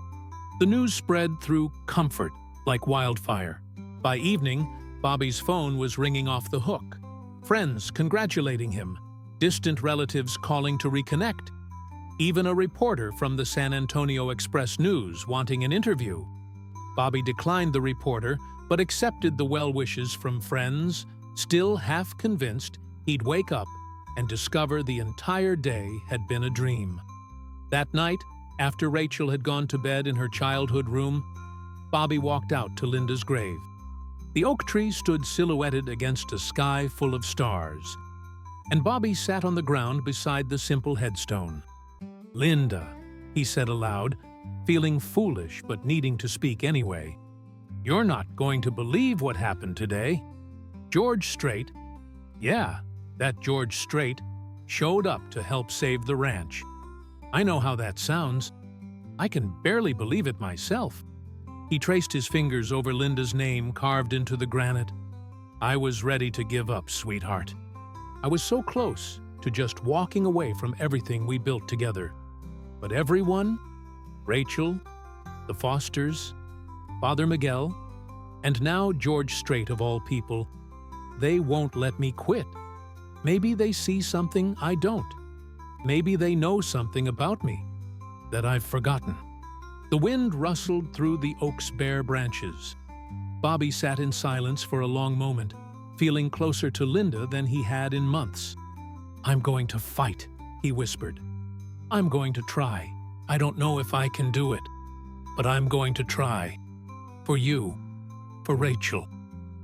S1: The news spread through Comfort like wildfire. By evening, Bobby's phone was ringing off the hook. Friends congratulating him, distant relatives calling to reconnect. Even a reporter from the San Antonio Express-News wanting an interview. Bobby declined the reporter, but accepted the well wishes from friends, still half convinced he'd wake up and discover the entire day had been a dream. That night, after Rachel had gone to bed in her childhood room, Bobby walked out to Linda's grave. The oak tree stood silhouetted against a sky full of stars, and Bobby sat on the ground beside the simple headstone. Linda, he said aloud, feeling foolish but needing to speak anyway. You're not going to believe what happened today. George Strait, yeah, that George Strait, showed up to help save the ranch. I know how that sounds. I can barely believe it myself. He traced his fingers over Linda's name carved into the granite. I was ready to give up, sweetheart. I was so close to just walking away from everything we built together. But everyone, Rachel, the Fosters, Father Miguel, and now George Strait of all people, they won't let me quit. Maybe they see something I don't. Maybe they know something about me that I've forgotten. The wind rustled through the oak's bare branches. Bobby sat in silence for a long moment, feeling closer to Linda than he had in months. I'm going to fight, he whispered. I'm going to try. I don't know if I can do it, but I'm going to try. For you, for Rachel,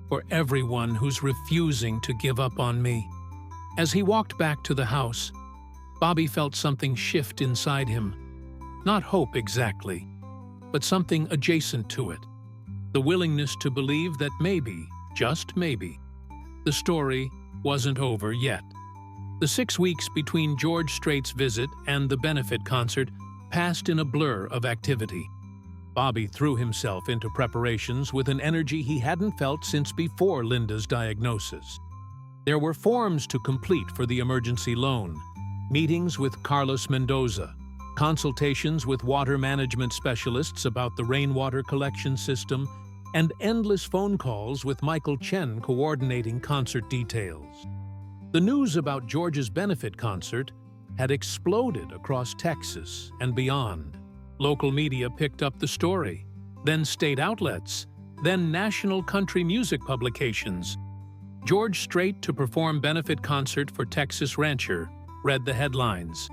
S1: for everyone who's refusing to give up on me. As he walked back to the house, Bobby felt something shift inside him. Not hope exactly, but something adjacent to it. The willingness to believe that maybe, just maybe, the story wasn't over yet. The 6 weeks between George Strait's visit and the benefit concert passed in a blur of activity. Bobby threw himself into preparations with an energy he hadn't felt since before Linda's diagnosis. There were forms to complete for the emergency loan, meetings with Carlos Mendoza, consultations with water management specialists about the rainwater collection system, and endless phone calls with Michael Chen coordinating concert details. The news about George's benefit concert had exploded across Texas and beyond. Local media picked up the story, then state outlets, then national country music publications. George Strait to perform benefit concert for Texas rancher, read the headlines.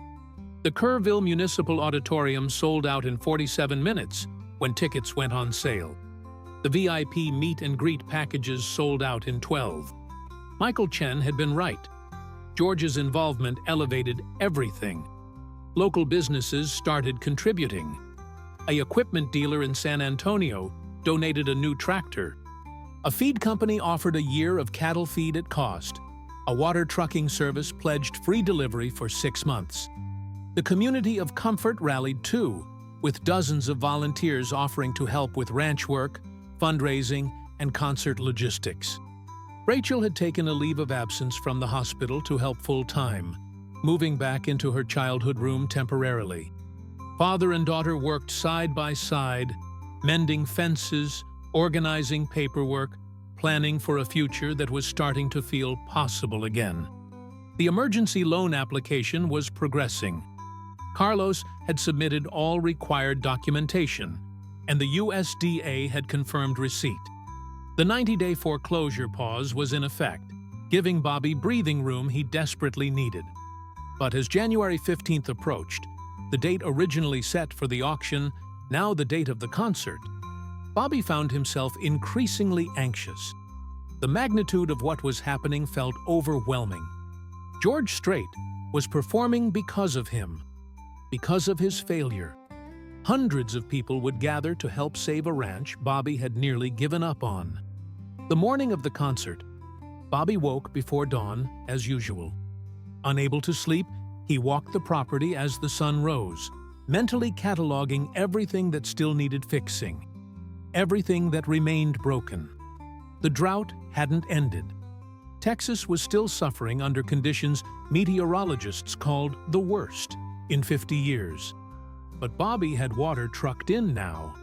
S1: The Kerrville Municipal Auditorium sold out in 47 minutes when tickets went on sale. The VIP meet and greet packages sold out in 12. Michael Chen had been right. George's involvement elevated everything. Local businesses started contributing. An equipment dealer in San Antonio donated a new tractor. A feed company offered a year of cattle feed at cost. A water trucking service pledged free delivery for 6 months. The community of Comfort rallied too, with dozens of volunteers offering to help with ranch work, fundraising, and concert logistics. Rachel had taken a leave of absence from the hospital to help full-time, moving back into her childhood room temporarily. Father and daughter worked side by side, mending fences, organizing paperwork, planning for a future that was starting to feel possible again. The emergency loan application was progressing. Carlos had submitted all required documentation, and the USDA had confirmed receipt. The 90-day foreclosure pause was in effect, giving Bobby breathing room he desperately needed. But as January 15th approached, the date originally set for the auction, now the date of the concert, Bobby found himself increasingly anxious. The magnitude of what was happening felt overwhelming. George Strait was performing because of him, because of his failure. Hundreds of people would gather to help save a ranch Bobby had nearly given up on. The morning of the concert, Bobby woke before dawn as usual. Unable to sleep, he walked the property as the sun rose, mentally cataloging everything that still needed fixing, everything that remained broken. The drought hadn't ended. Texas was still suffering under conditions meteorologists called the worst in 50 years. But Bobby had water trucked in now,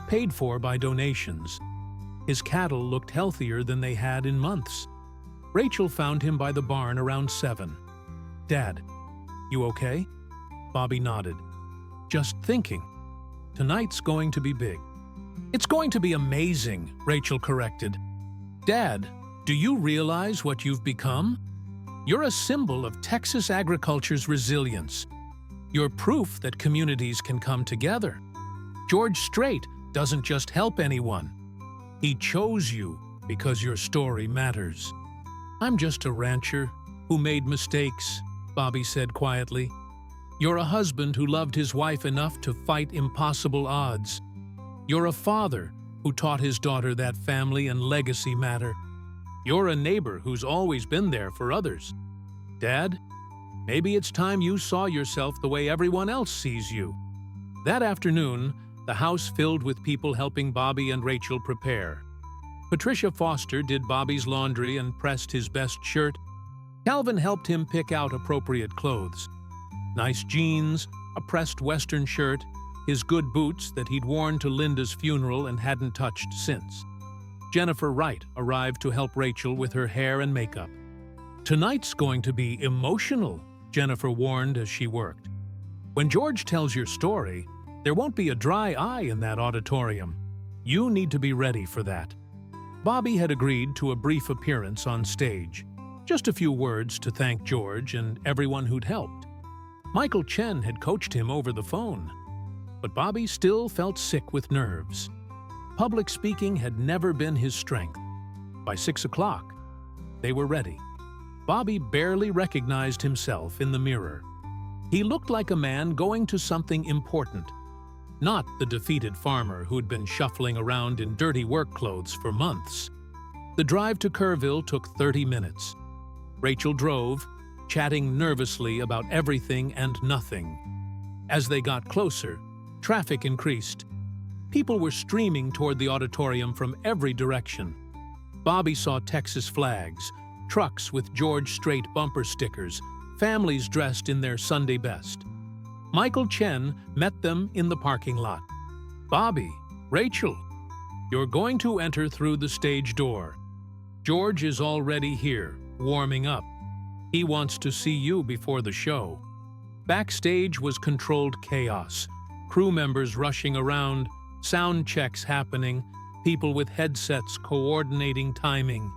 S1: paid for by donations. His cattle looked healthier than they had in months. Rachel found him by the barn around 7. "Dad, you okay?" Bobby nodded. "Just thinking. Tonight's going to be big." "It's going to be amazing," Rachel corrected. "Dad, do you realize what you've become? You're a symbol of Texas agriculture's resilience. You're proof that communities can come together. George Strait doesn't just help anyone. He chose you because your story matters." "I'm just a rancher who made mistakes," Bobby said quietly. "You're a husband who loved his wife enough to fight impossible odds. You're a father who taught his daughter that family and legacy matter. You're a neighbor who's always been there for others. Dad, maybe it's time you saw yourself the way everyone else sees you." That afternoon, the house filled with people helping Bobby and Rachel prepare. Patricia Foster did Bobby's laundry and pressed his best shirt. Calvin helped him pick out appropriate clothes. Nice jeans, a pressed Western shirt, his good boots that he'd worn to Linda's funeral and hadn't touched since. Jennifer Wright arrived to help Rachel with her hair and makeup. "Tonight's going to be emotional," Jennifer warned as she worked. "When George tells your story, there won't be a dry eye in that auditorium. You need to be ready for that." Bobby had agreed to a brief appearance on stage, just a few words to thank George and everyone who'd helped. Michael Chen had coached him over the phone, but Bobby still felt sick with nerves. Public speaking had never been his strength. By 6 o'clock, they were ready. Bobby barely recognized himself in the mirror. He looked like a man going to something important, not the defeated farmer who'd been shuffling around in dirty work clothes for months. The drive to Kerrville took 30 minutes. Rachel drove, chatting nervously about everything and nothing. As they got closer, traffic increased. People were streaming toward the auditorium from every direction. Bobby saw Texas flags, trucks with George Strait bumper stickers, families dressed in their Sunday best. Michael Chen met them in the parking lot. "Bobby, Rachel, you're going to enter through the stage door. George is already here, warming up. He wants to see you before the show." Backstage was controlled chaos, crew members rushing around, sound checks happening, people with headsets coordinating timing.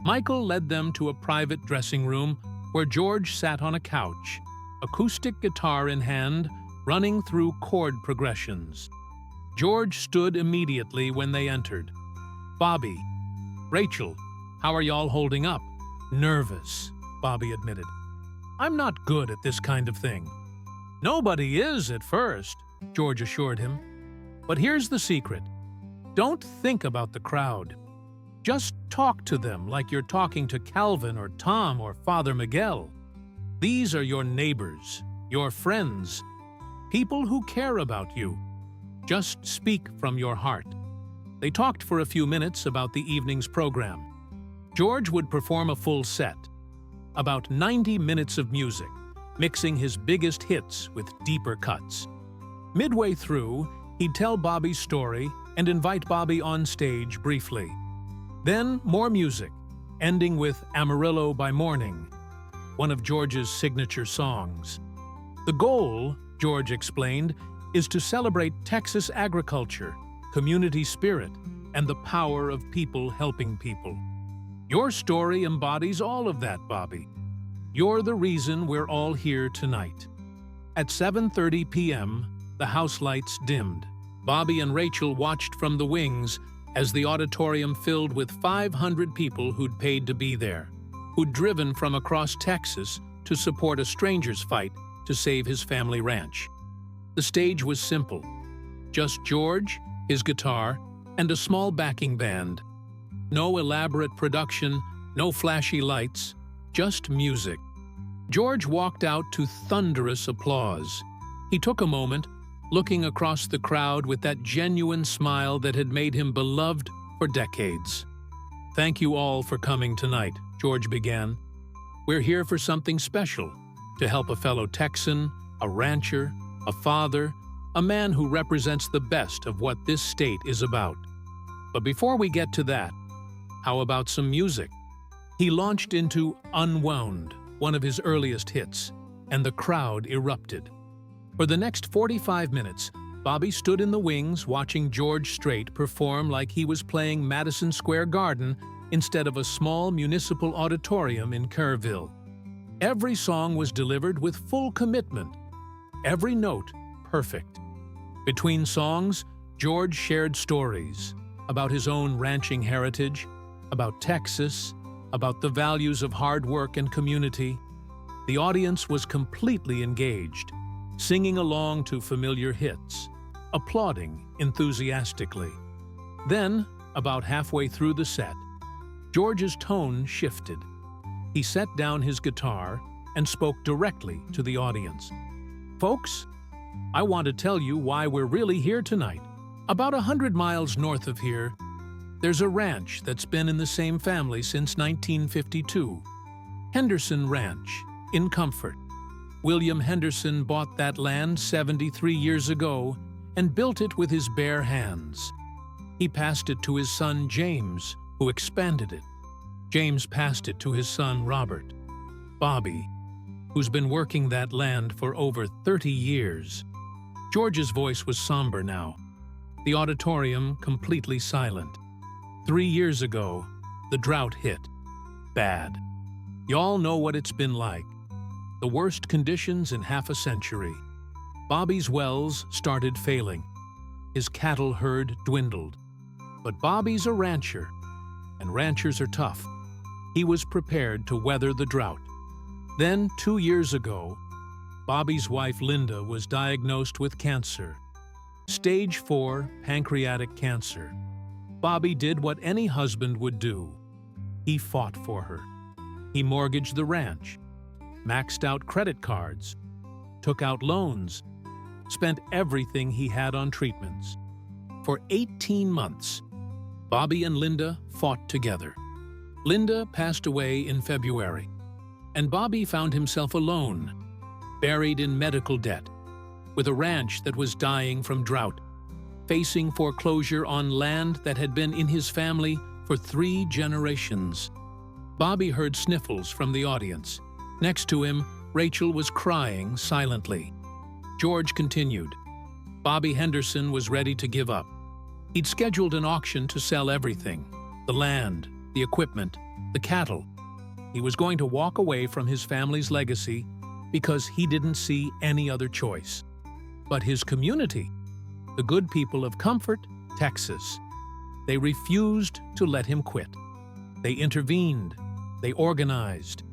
S1: Michael led them to a private dressing room where George sat on a couch, acoustic guitar in hand, running through chord progressions. George stood immediately when they entered. "Bobby, Rachel, how are y'all holding up?" "Nervous," Bobby admitted. "I'm not good at this kind of thing." "Nobody is at first," George assured him. "But here's the secret. Don't think about the crowd. Just talk to them like you're talking to Calvin or Tom or Father Miguel. These are your neighbors, your friends, people who care about you. Just speak from your heart." They talked for a few minutes about the evening's program. George would perform a full set, about 90 minutes of music, mixing his biggest hits with deeper cuts. Midway through, he'd tell Bobby's story and invite Bobby on stage briefly. Then more music, ending with "Amarillo by Morning," one of George's signature songs. The goal, George explained, is to celebrate Texas agriculture, community spirit, and the power of people helping people. Your story embodies all of that, Bobby. You're the reason we're all here tonight. At 7:30 p.m., the house lights dimmed. Bobby and Rachel watched from the wings as the auditorium filled with 500 people who'd paid to be there, who'd driven from across Texas to support a stranger's fight to save his family ranch. The stage was simple. Just George, his guitar, and a small backing band. No elaborate production, no flashy lights, just music. George walked out to thunderous applause. He took a moment, looking across the crowd with that genuine smile that had made him beloved for decades. "Thank you all for coming tonight," George began. "We're here for something special, to help a fellow Texan, a rancher, a father, a man who represents the best of what this state is about. But before we get to that, how about some music?" He launched into "Unwound," one of his earliest hits, and the crowd erupted. For the next 45 minutes, Bobby stood in the wings watching George Strait perform like he was playing Madison Square Garden instead of a small municipal auditorium in Kerrville. Every song was delivered with full commitment, every note perfect. Between songs, George shared stories about his own ranching heritage, about Texas, about the values of hard work and community. The audience was completely engaged, singing along to familiar hits, applauding enthusiastically. Then, about halfway through the set, George's tone shifted. He set down his guitar and spoke directly to the audience. "Folks, I want to tell you why we're really here tonight. About 100 miles north of here, there's a ranch that's been in the same family since 1952. Henderson Ranch, in Comfort. William Henderson bought that land 73 years ago and built it with his bare hands. He passed it to his son James, who expanded it. James passed it to his son Robert. Bobby, who's been working that land for over 30 years. George's voice was somber now. The auditorium completely silent. 3 years ago, the drought hit. Bad. Y'all know what it's been like. The worst conditions in half a century. Bobby's wells started failing. His cattle herd dwindled. But Bobby's a rancher, and ranchers are tough. He was prepared to weather the drought. Then, 2 years ago, Bobby's wife Linda was diagnosed with cancer. Stage 4 pancreatic cancer. Bobby did what any husband would do. He fought for her. He mortgaged the ranch, maxed out credit cards, took out loans, spent everything he had on treatments. For 18 months, Bobby and Linda fought together. Linda passed away in February, and Bobby found himself alone, buried in medical debt, with a ranch that was dying from drought, facing foreclosure on land that had been in his family for 3 generations. Bobby heard sniffles from the audience. Next to him, Rachel was crying silently. George continued. Bobby Henderson was ready to give up. He'd scheduled an auction to sell everything: the land, the equipment, the cattle. He was going to walk away from his family's legacy because he didn't see any other choice. But his community, the good people of Comfort, Texas, they refused to let him quit. They intervened. They organized.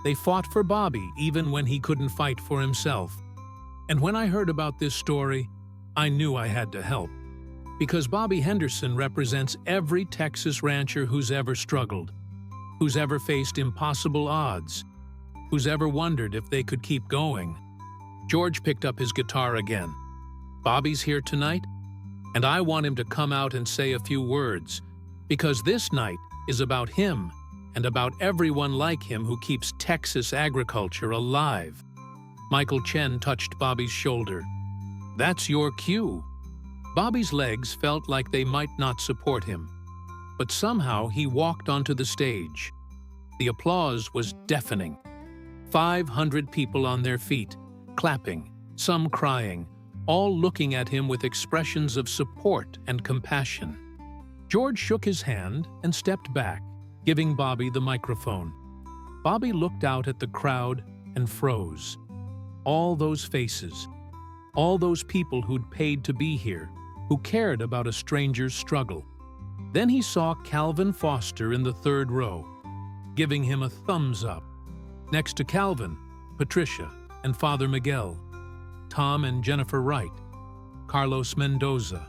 S1: They fought for Bobby even when he couldn't fight for himself. And when I heard about this story, I knew I had to help. Because Bobby Henderson represents every Texas rancher who's ever struggled, who's ever faced impossible odds, who's ever wondered if they could keep going. George picked up his guitar again. Bobby's here tonight, and I want him to come out and say a few words, because this night is about him and about everyone like him who keeps Texas agriculture alive. Michael Chen touched Bobby's shoulder. That's your cue. Bobby's legs felt like they might not support him, but somehow he walked onto the stage. The applause was deafening. 500 people on their feet, clapping, some crying, all looking at him with expressions of support and compassion. George shook his hand and stepped back, giving Bobby the microphone. Bobby looked out at the crowd and froze. All those faces, all those people who'd paid to be here, who cared about a stranger's struggle. Then he saw Calvin Foster in the 3rd row, giving him a thumbs up. Next to Calvin, Patricia and Father Miguel, Tom and Jennifer Wright, Carlos Mendoza,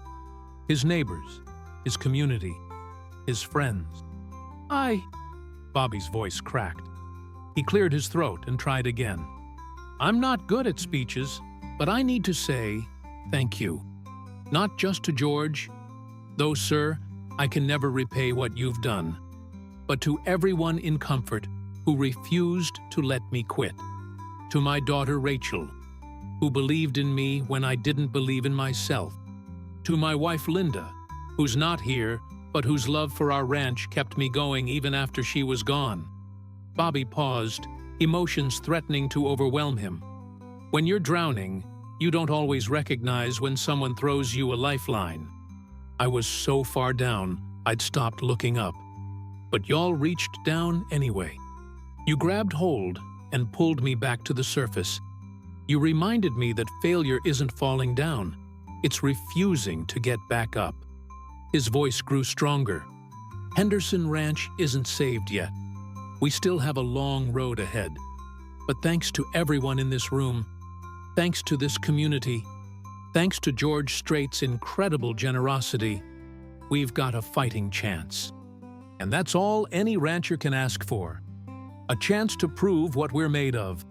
S1: his neighbors, his community, his friends. Bobby's voice cracked. He cleared his throat and tried again. I'm not good at speeches, but I need to say thank you. Not just to George, though, sir, I can never repay what you've done, but to everyone in Comfort who refused to let me quit. To my daughter Rachel, who believed in me when I didn't believe in myself. To my wife Linda, who's not here, but whose love for our ranch kept me going even after she was gone. Bobby paused, emotions threatening to overwhelm him. When you're drowning, you don't always recognize when someone throws you a lifeline. I was so far down, I'd stopped looking up. But y'all reached down anyway. You grabbed hold and pulled me back to the surface. You reminded me that failure isn't falling down. It's refusing to get back up. His voice grew stronger. Henderson Ranch isn't saved yet. We still have a long road ahead. But thanks to everyone in this room, thanks to this community, thanks to George Strait's incredible generosity, we've got a fighting chance. And that's all any rancher can ask for. A chance to prove what we're made of.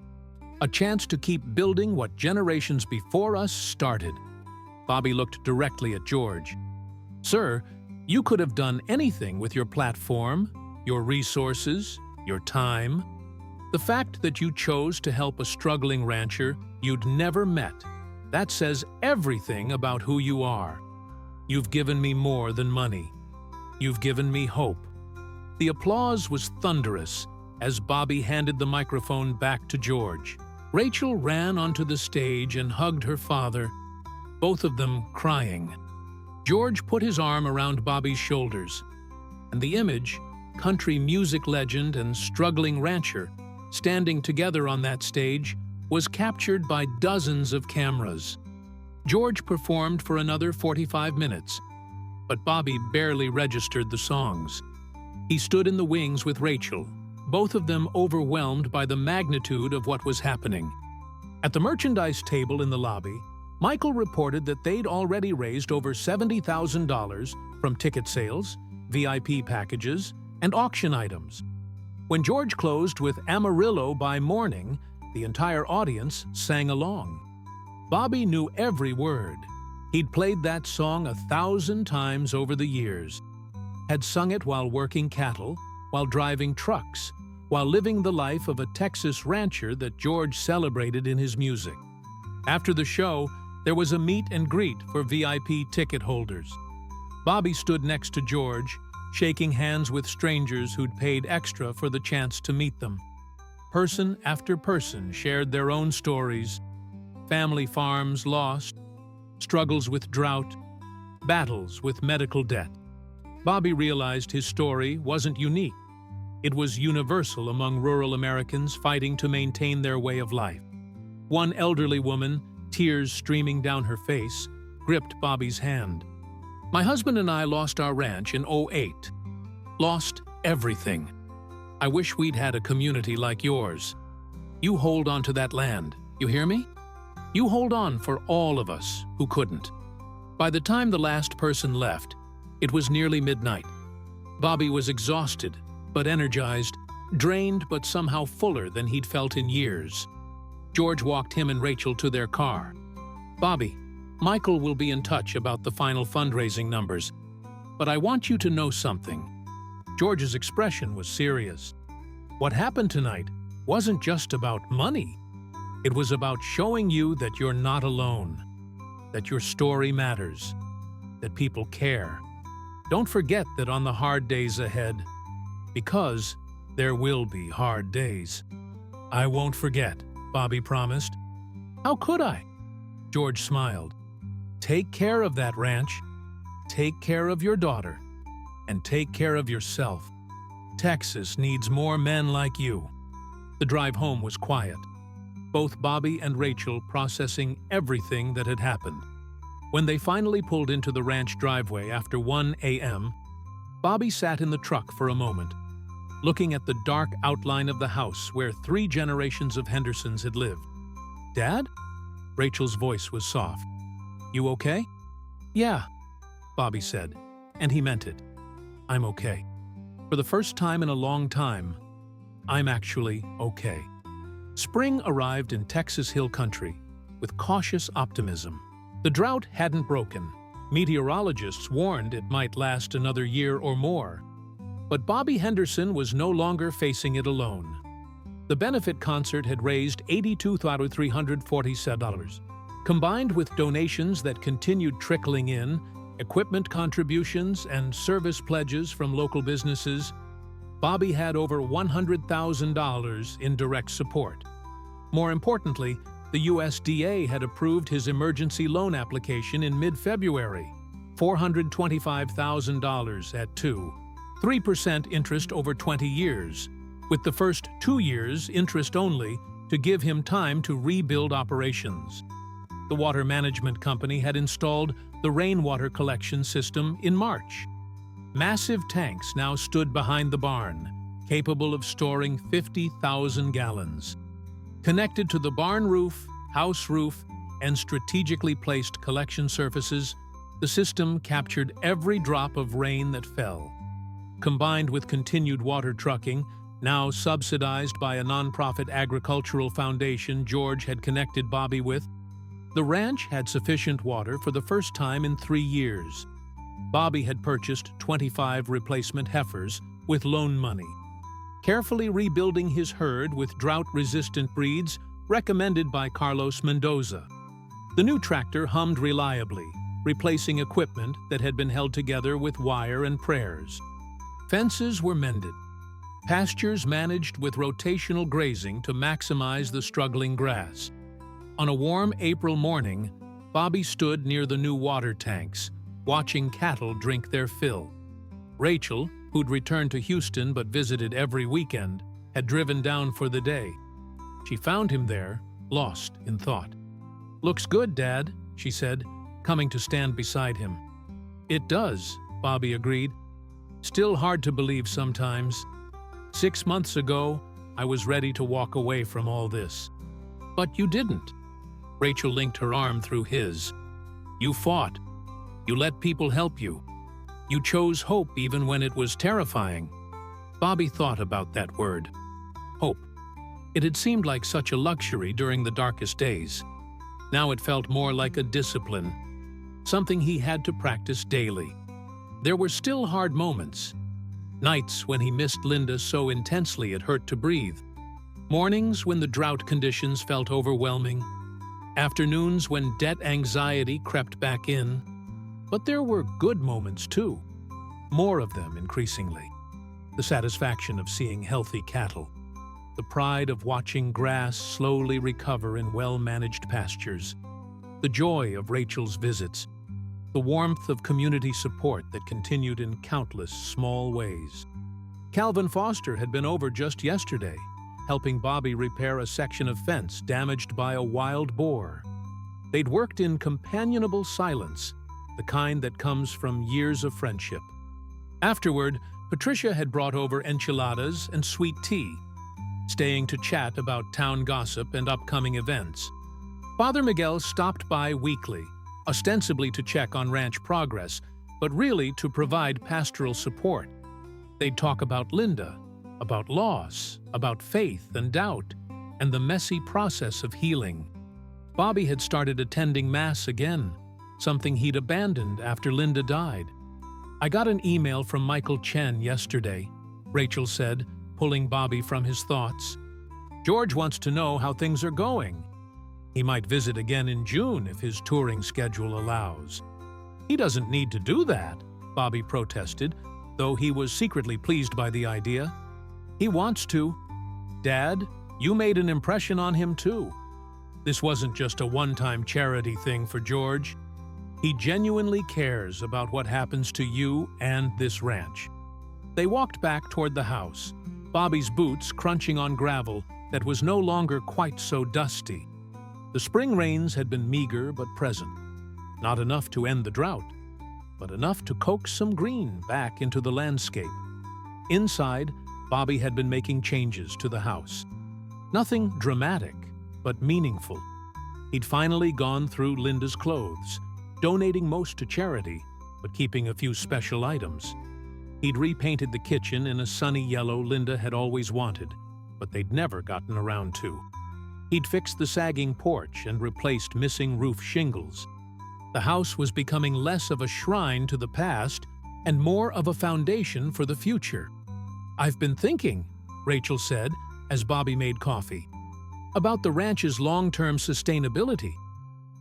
S1: A chance to keep building what generations before us started. Bobby looked directly at George. Sir, you could have done anything with your platform, your resources, your time. The fact that you chose to help a struggling rancher you'd never met, that says everything about who you are. You've given me more than money. You've given me hope. The applause was thunderous as Bobby handed the microphone back to George. Rachel ran onto the stage and hugged her father, both of them crying. George put his arm around Bobby's shoulders, and the image, country music legend and struggling rancher, standing together on that stage, was captured by dozens of cameras. George performed for another 45 minutes, but Bobby barely registered the songs. He stood in the wings with Rachel, both of them overwhelmed by the magnitude of what was happening. At the merchandise table in the lobby, Michael reported that they'd already raised over $70,000 from ticket sales, VIP packages, and auction items. When George closed with Amarillo by Morning, the entire audience sang along. Bobby knew every word. He'd played that song 1,000 times over the years, had sung it while working cattle, while driving trucks, while living the life of a Texas rancher that George celebrated in his music. After the show, there was a meet and greet for VIP ticket holders. Bobby stood next to George, shaking hands with strangers who'd paid extra for the chance to meet them. Person after person shared their own stories: family farms lost, struggles with drought, battles with medical debt. Bobby realized his story wasn't unique. It was universal among rural Americans fighting to maintain their way of life. One elderly woman, tears streaming down her face, gripped Bobby's hand. "My husband and I lost our ranch in '08. Lost everything. I wish we'd had a community like yours. You hold on to that land, you hear me? You hold on for all of us who couldn't." By the time the last person left, it was nearly midnight. Bobby was exhausted, but energized, drained but somehow fuller than he'd felt in years. George walked him and Rachel to their car. "Bobby, Michael will be in touch about the final fundraising numbers, but I want you to know something." George's expression was serious. What happened tonight wasn't just about money. It was about showing you that you're not alone, that your story matters, that people care. Don't forget that on the hard days ahead, because there will be hard days. "I won't forget," Bobby promised. "How could I?" George smiled. "Take care of that ranch, take care of your daughter, and take care of yourself. Texas needs more men like you." The drive home was quiet, both Bobby and Rachel processing everything that had happened. When they finally pulled into the ranch driveway after 1 a.m., Bobby sat in the truck for a moment, looking at the dark outline of the house where 3 generations of Hendersons had lived. "Dad?" Rachel's voice was soft. "You okay?" "Yeah," Bobby said, and he meant it. "I'm okay. For the first time in a long time, I'm actually okay." Spring arrived in Texas Hill Country with cautious optimism. The drought hadn't broken. Meteorologists warned it might last another year or more. But Bobby Henderson was no longer facing it alone. The benefit concert had raised $82,347. Combined with donations that continued trickling in, equipment contributions, and service pledges from local businesses, Bobby had over $100,000 in direct support. More importantly, the USDA had approved his emergency loan application in mid-February, $425,000 at 3% interest over 20 years, with the first 2 years interest only to give him time to rebuild operations. The water management company had installed the rainwater collection system in March. Massive tanks now stood behind the barn, capable of storing 50,000 gallons. Connected to the barn roof, house roof, and strategically placed collection surfaces, the system captured every drop of rain that fell. Combined with continued water trucking, now subsidized by a nonprofit agricultural foundation George had connected Bobby with, the ranch had sufficient water for the first time in 3 years. Bobby had purchased 25 replacement heifers with loan money, carefully rebuilding his herd with drought-resistant breeds recommended by Carlos Mendoza. The new tractor hummed reliably, replacing equipment that had been held together with wire and prayers. Fences were mended, pastures managed with rotational grazing to maximize the struggling grass. On a warm April morning, Bobby stood near the new water tanks, watching cattle drink their fill. Rachel, who'd returned to Houston but visited every weekend, had driven down for the day. She found him there, lost in thought. "Looks good, Dad," she said, coming to stand beside him. "It does," Bobby agreed. "Still hard to believe sometimes. 6 months ago, I was ready to walk away from all this. But you didn't." Rachel linked her arm through his. "You fought. You let people help you. You chose hope even when it was terrifying." Bobby thought about that word, hope. It had seemed like such a luxury during the darkest days. Now it felt more like a discipline. something he had to practice daily. There were still hard moments. Nights when he missed Linda so intensely it hurt to breathe. Mornings when the drought conditions felt overwhelming. Afternoons when debt anxiety crept back in. But there were good moments too. More of them increasingly. The satisfaction of seeing healthy cattle. The pride of watching grass slowly recover in well-managed pastures. The joy of Rachel's visits. The warmth of community support that continued in countless small ways. Calvin Foster had been over just yesterday, helping Bobby repair a section of fence damaged by a wild boar. They'd worked in companionable silence, the kind that comes from years of friendship. Afterward, Patricia had brought over enchiladas and sweet tea, staying to chat about town gossip and upcoming events. Father Miguel stopped by weekly, ostensibly to check on ranch progress, but really to provide pastoral support. They'd talk about Linda, about loss, about faith and doubt, and the messy process of healing. Bobby had started attending Mass again, something he'd abandoned after Linda died. "I got an email from Michael Chen yesterday," Rachel said, pulling Bobby from his thoughts. "George wants to know how things are going. He might visit again in June if his touring schedule allows." "He doesn't need to do that," Bobby protested, though he was secretly pleased by the idea. "He wants to. Dad, you made an impression on him too. This wasn't just a one-time charity thing for George. He genuinely cares about what happens to you and this ranch." They walked back toward the house, Bobby's boots crunching on gravel that was no longer quite so dusty. The spring rains had been meager but present. Not enough to end the drought, but enough to coax some green back into the landscape. Inside, Bobby had been making changes to the house. Nothing dramatic, but meaningful. He'd finally gone through Linda's clothes, donating most to charity, but keeping a few special items. He'd repainted the kitchen in a sunny yellow Linda had always wanted, but they'd never gotten around to. He'd fixed the sagging porch and replaced missing roof shingles. The house was becoming less of a shrine to the past and more of a foundation for the future. "I've been thinking," Rachel said, as Bobby made coffee, "about the ranch's long-term sustainability.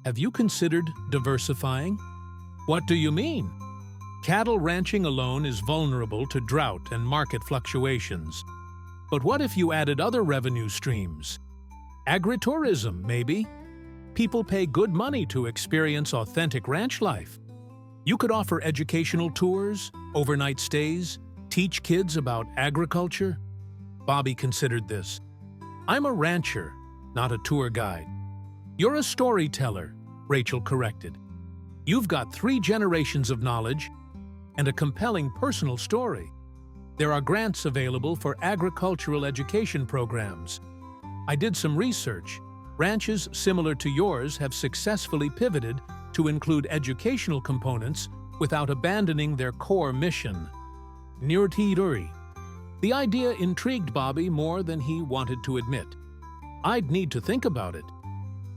S1: Have you considered diversifying?" "What do you mean?" "Cattle ranching alone is vulnerable to drought and market fluctuations. But what if you added other revenue streams? Agritourism, maybe? People pay good money to experience authentic ranch life. You could offer educational tours, overnight stays, teach kids about agriculture." Bobby considered this. "I'm a rancher, not a tour guide." "You're a storyteller," Rachel corrected. "You've got 3 generations of knowledge and a compelling personal story. There are grants available for agricultural education programs. I did some research. Ranches similar to yours have successfully pivoted to include educational components without abandoning their core mission." Nirtiruri. The idea intrigued Bobby more than he wanted to admit. "I'd need to think about it.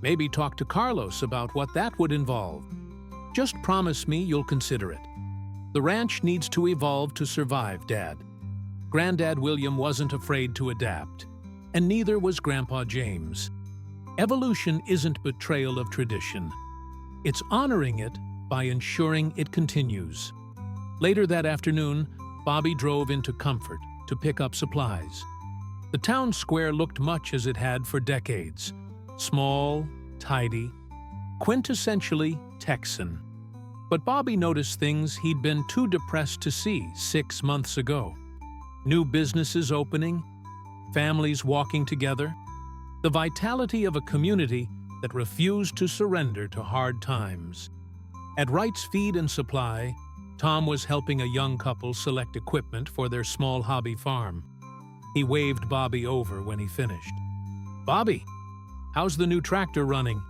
S1: Maybe talk to Carlos about what that would involve. Just promise me you'll consider it. The ranch needs to evolve to survive, Dad." Granddad William wasn't afraid to adapt, and neither was Grandpa James. Evolution isn't betrayal of tradition. It's honoring it by ensuring it continues. Later that afternoon, Bobby drove into Comfort to pick up supplies. The town square looked much as it had for decades. Small, tidy, quintessentially Texan. But Bobby noticed things he'd been too depressed to see 6 months ago. New businesses opening, families walking together, the vitality of a community that refused to surrender to hard times. At Wright's Feed and Supply, Tom was helping a young couple select equipment for their small hobby farm. He waved Bobby over when he finished. "Bobby, how's the new tractor running?"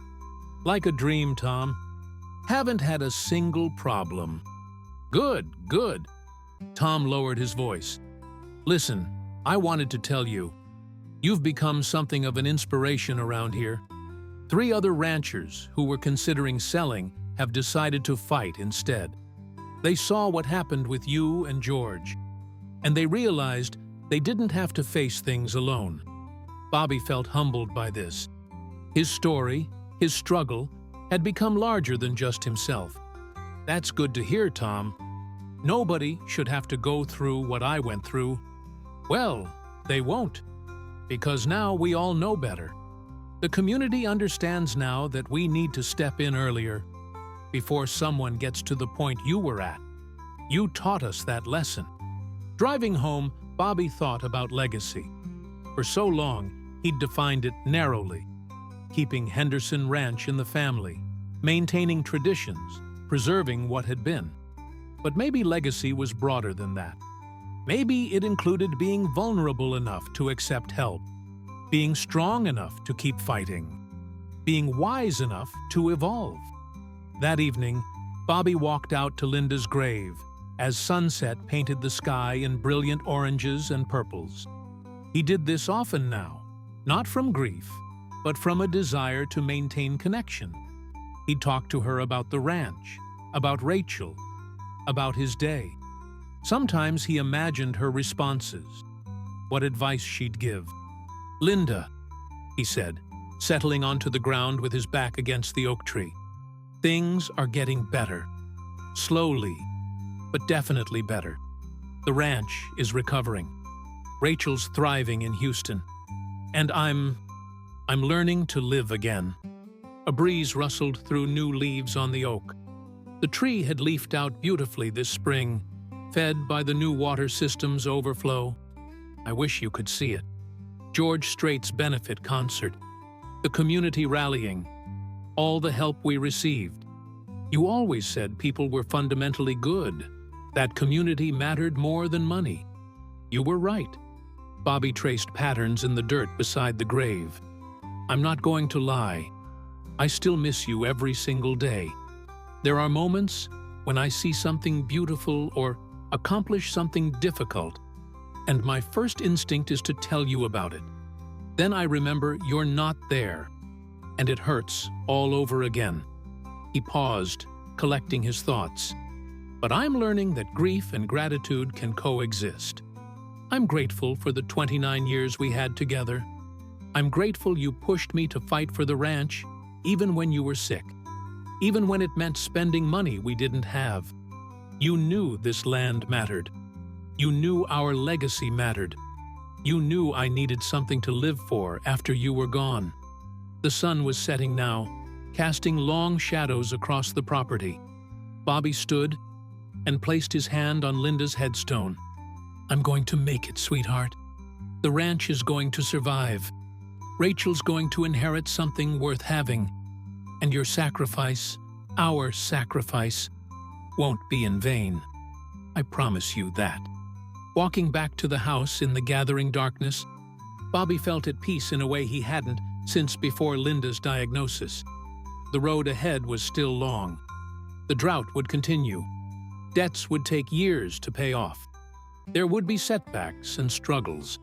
S1: "Like a dream, Tom. Haven't had a single problem." "Good, good." Tom lowered his voice. "Listen, I wanted to tell you, you've become something of an inspiration around here. 3 other ranchers who were considering selling have decided to fight instead. They saw what happened with you and George, and they realized they didn't have to face things alone. Bobby felt humbled by this. His story, his struggle, had become larger than just himself. That's good to hear, Tom. Nobody should have to go through what I went through. Well, they won't, because now we all know better. The community understands now that we need to step in earlier, before someone gets to the point you were at. You taught us that lesson. Driving home, Bobby thought about legacy. For so long, he'd defined it narrowly, keeping Henderson Ranch in the family, maintaining traditions, preserving what had been. But maybe legacy was broader than that. Maybe it included being vulnerable enough to accept help, being strong enough to keep fighting, being wise enough to evolve. That evening, Bobby walked out to Linda's grave as sunset painted the sky in brilliant oranges and purples. He did this often now, not from grief, but from a desire to maintain connection. He talked to her about the ranch, about Rachel, about his day. Sometimes he imagined her responses, what advice she'd give. "Linda," he said, settling onto the ground with his back against the oak tree. "Things are getting better. Slowly, but definitely better. The ranch is recovering. Rachel's thriving in Houston. And I'm learning to live again." A breeze rustled through new leaves on the oak. The tree had leafed out beautifully this spring, fed by the new water system's overflow. I wish you could see it. George Strait's benefit concert, the community rallying, all the help we received. You always said people were fundamentally good, that community mattered more than money. You were right. Bobby traced patterns in the dirt beside the grave. I'm not going to lie. I still miss you every single day. There are moments when I see something beautiful or accomplish something difficult, and my first instinct is to tell you about it. Then I remember you're not there, and it hurts all over again. He paused, collecting his thoughts. But I'm learning that grief and gratitude can coexist. I'm grateful for the 29 years we had together. I'm grateful you pushed me to fight for the ranch, even when you were sick, even when it meant spending money we didn't have. You knew this land mattered. You knew our legacy mattered. You knew I needed something to live for after you were gone. The sun was setting now, casting long shadows across the property. Bobby stood and placed his hand on Linda's headstone. I'm going to make it, sweetheart. The ranch is going to survive. Rachel's going to inherit something worth having. And your sacrifice, our sacrifice, won't be in vain. I promise you that. Walking back to the house in the gathering darkness, Bobby felt at peace in a way he hadn't since before Linda's diagnosis. The road ahead was still long. The drought would continue. Debts would take years to pay off. There would be setbacks and struggles,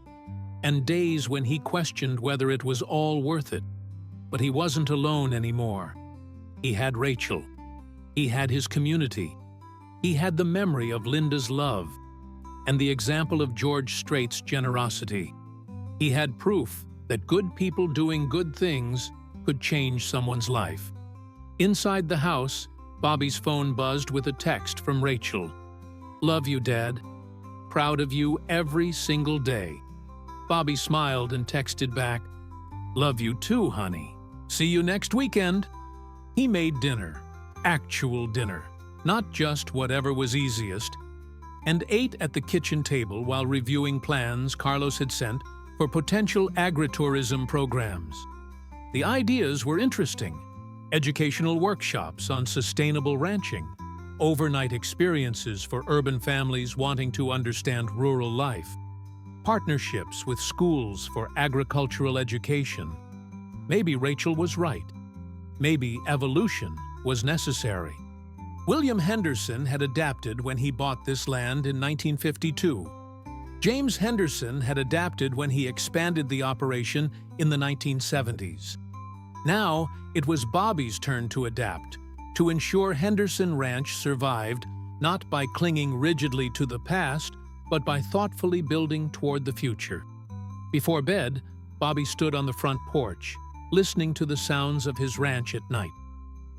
S1: and days when he questioned whether it was all worth it. But he wasn't alone anymore. He had Rachel. He had his community. He had the memory of Linda's love and the example of George Strait's generosity. He had proof that good people doing good things could change someone's life. Inside the house, Bobby's phone buzzed with a text from Rachel. "Love you, Dad. Proud of you every single day." Bobby smiled and texted back, "Love you too, honey. See you next weekend." He made dinner, actual dinner, not just whatever was easiest, and ate at the kitchen table while reviewing plans Carlos had sent for potential agritourism programs. The ideas were interesting: educational workshops on sustainable ranching, overnight experiences for urban families wanting to understand rural life, partnerships with schools for agricultural education. Maybe Rachel was right. Maybe evolution was necessary. William Henderson had adapted when he bought this land in 1952. James Henderson had adapted when he expanded the operation in the 1970s. Now, it was Bobby's turn to adapt, to ensure Henderson Ranch survived not by clinging rigidly to the past, but by thoughtfully building toward the future. Before bed, Bobby stood on the front porch, listening to the sounds of his ranch at night.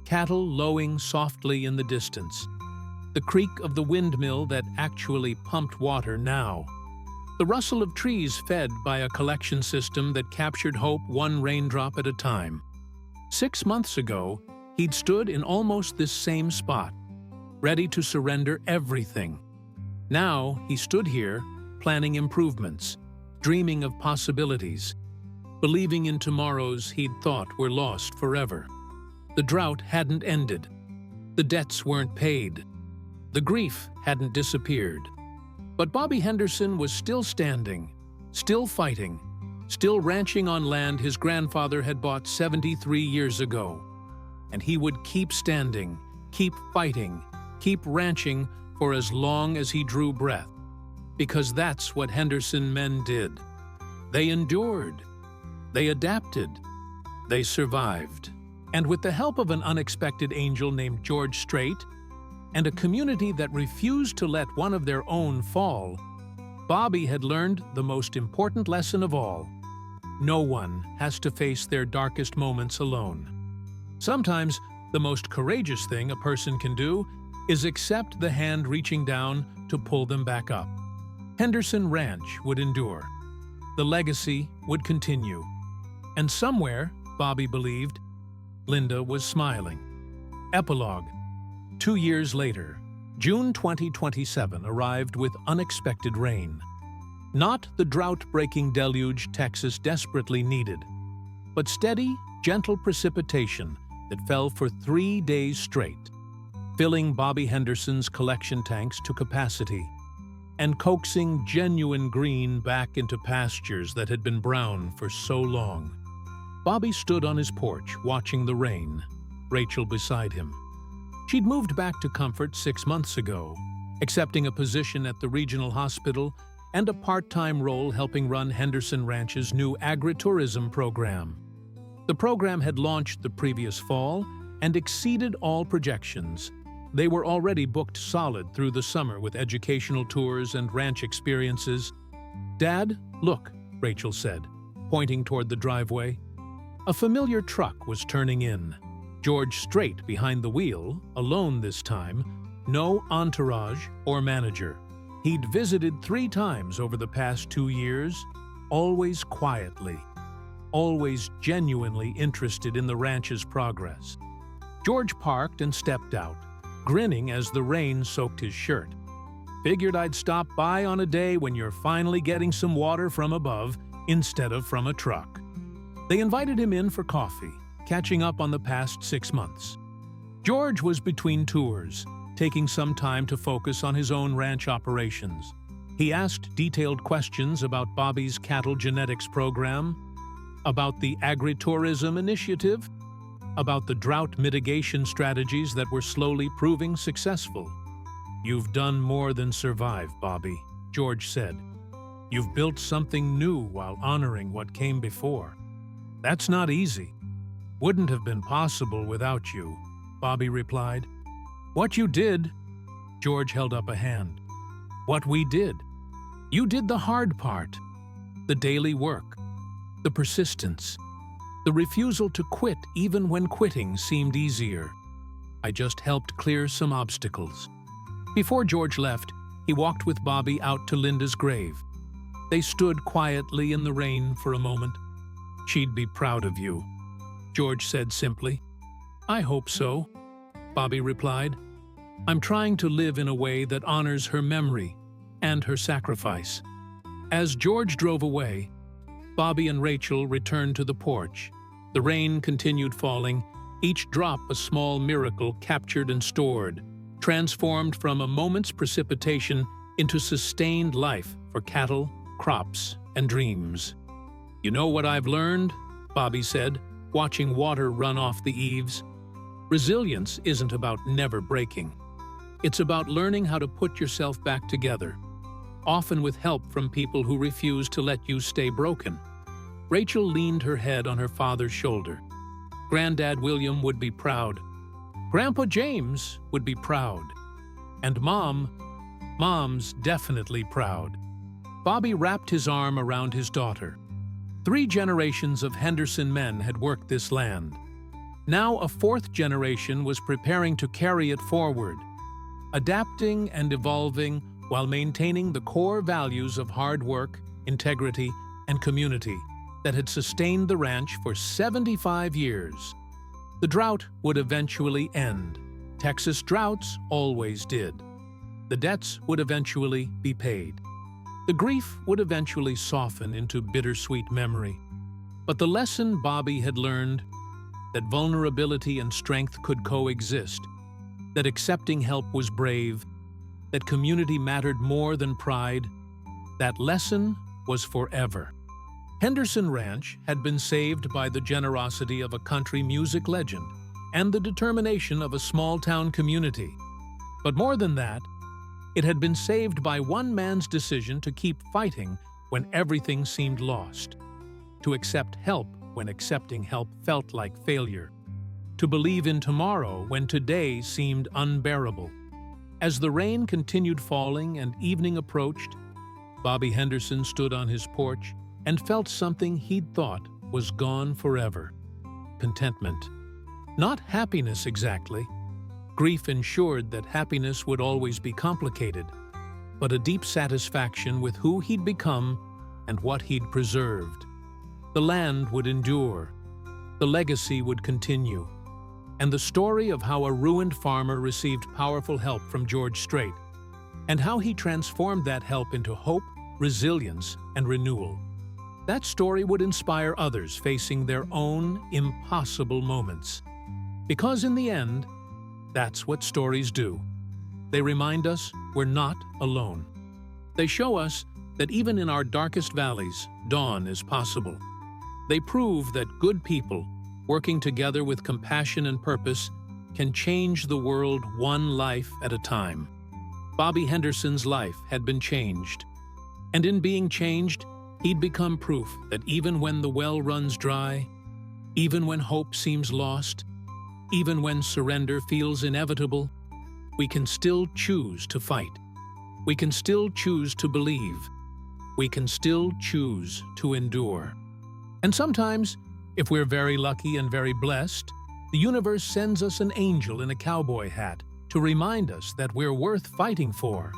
S1: Cattle lowing softly in the distance. The creak of the windmill that actually pumped water now. The rustle of trees fed by a collection system that captured hope one raindrop at a time. 6 months ago, he'd stood in almost this same spot, ready to surrender everything. Now he stood here, planning improvements, dreaming of possibilities, believing in tomorrows he'd thought were lost forever. The drought hadn't ended. The debts weren't paid. The grief hadn't disappeared. But Bobby Henderson was still standing, still fighting, still ranching on land his grandfather had bought 73 years ago. And he would keep standing, keep fighting, keep ranching for as long as he drew breath. Because that's what Henderson men did. They endured. They adapted. They survived. And with the help of an unexpected angel named George Strait, and a community that refused to let one of their own fall, Bobby had learned the most important lesson of all. No one has to face their darkest moments alone. Sometimes, the most courageous thing a person can do is accept the hand reaching down to pull them back up. Henderson Ranch would endure. The legacy would continue. And somewhere, Bobby believed, Linda was smiling. Epilogue. 2 years later, June 2027 arrived with unexpected rain. Not the drought-breaking deluge Texas desperately needed, but steady, gentle precipitation that fell for 3 days straight, filling Bobby Henderson's collection tanks to capacity and coaxing genuine green back into pastures that had been brown for so long. Bobby stood on his porch watching the rain, Rachel beside him. She'd moved back to comfort 6 months ago, accepting a position at the regional hospital and a part-time role helping run Henderson Ranch's new agritourism program. The program had launched the previous fall and exceeded all projections. They were already booked solid through the summer with educational tours and ranch experiences. "Dad, look," Rachel said, pointing toward the driveway. A familiar truck was turning in. George Strait behind the wheel, alone this time, no entourage or manager. He'd visited 3 times over the past 2 years, always quietly, always genuinely interested in the ranch's progress. George parked and stepped out, grinning as the rain soaked his shirt. "Figured I'd stop by on a day when you're finally getting some water from above instead of from a truck." They invited him in for coffee, catching up on the past 6 months. George was between tours, taking some time to focus on his own ranch operations. He asked detailed questions about Bobby's cattle genetics program, about the agritourism initiative, about the drought mitigation strategies that were slowly proving successful. "You've done more than survive, Bobby," George said. "You've built something new while honoring what came before. That's not easy. Wouldn't have been possible without you," Bobby replied. "What you did," George held up a hand. "What we did. You did the hard part. The daily work. The persistence. The refusal to quit even when quitting seemed easier. I just helped clear some obstacles." Before George left, he walked with Bobby out to Linda's grave. They stood quietly in the rain for a moment. "She'd be proud of you," George said simply. "I hope so," Bobby replied. "I'm trying to live in a way that honors her memory and her sacrifice." As George drove away, Bobby and Rachel returned to the porch. The rain continued falling, each drop a small miracle captured and stored, transformed from a moment's precipitation into sustained life for cattle, crops, and dreams. "You know what I've learned?" Bobby said, watching water run off the eaves. "Resilience isn't about never breaking. It's about learning how to put yourself back together, often with help from people who refuse to let you stay broken." Rachel leaned her head on her father's shoulder. "Granddad William would be proud." Grandpa James would be proud. And Mom's definitely proud. Bobby wrapped his arm around his daughter. 3 generations of Henderson men had worked this land. Now a 4th generation was preparing to carry it forward, adapting and evolving while maintaining the core values of hard work, integrity, and community that had sustained the ranch for 75 years. The drought would eventually end. Texas droughts always did. The debts would eventually be paid. The grief would eventually soften into bittersweet memory. But the lesson Bobby had learned, that vulnerability and strength could coexist, that accepting help was brave, that community mattered more than pride, that lesson was forever. Henderson Ranch had been saved by the generosity of a country music legend and the determination of a small-town community. But more than that, it had been saved by one man's decision to keep fighting when everything seemed lost, to accept help when accepting help felt like failure, to believe in tomorrow when today seemed unbearable. As the rain continued falling and evening approached, Bobby Henderson stood on his porch and felt something he'd thought was gone forever: contentment. Not happiness exactly. Grief ensured that happiness would always be complicated, but a deep satisfaction with who he'd become and what he'd preserved. The land would endure, the legacy would continue, and the story of how a ruined farmer received powerful help from George Strait, and how he transformed that help into hope, resilience, and renewal. That story would inspire others facing their own impossible moments. Because in the end, that's what stories do. They remind us we're not alone. They show us that even in our darkest valleys, dawn is possible. They prove that good people, working together with compassion and purpose, can change the world one life at a time. Bobby Henderson's life had been changed. And in being changed, he'd become proof that even when the well runs dry, even when hope seems lost, even when surrender feels inevitable, we can still choose to fight. We can still choose to believe. We can still choose to endure. And sometimes, if we're very lucky and very blessed, the universe sends us an angel in a cowboy hat to remind us that we're worth fighting for.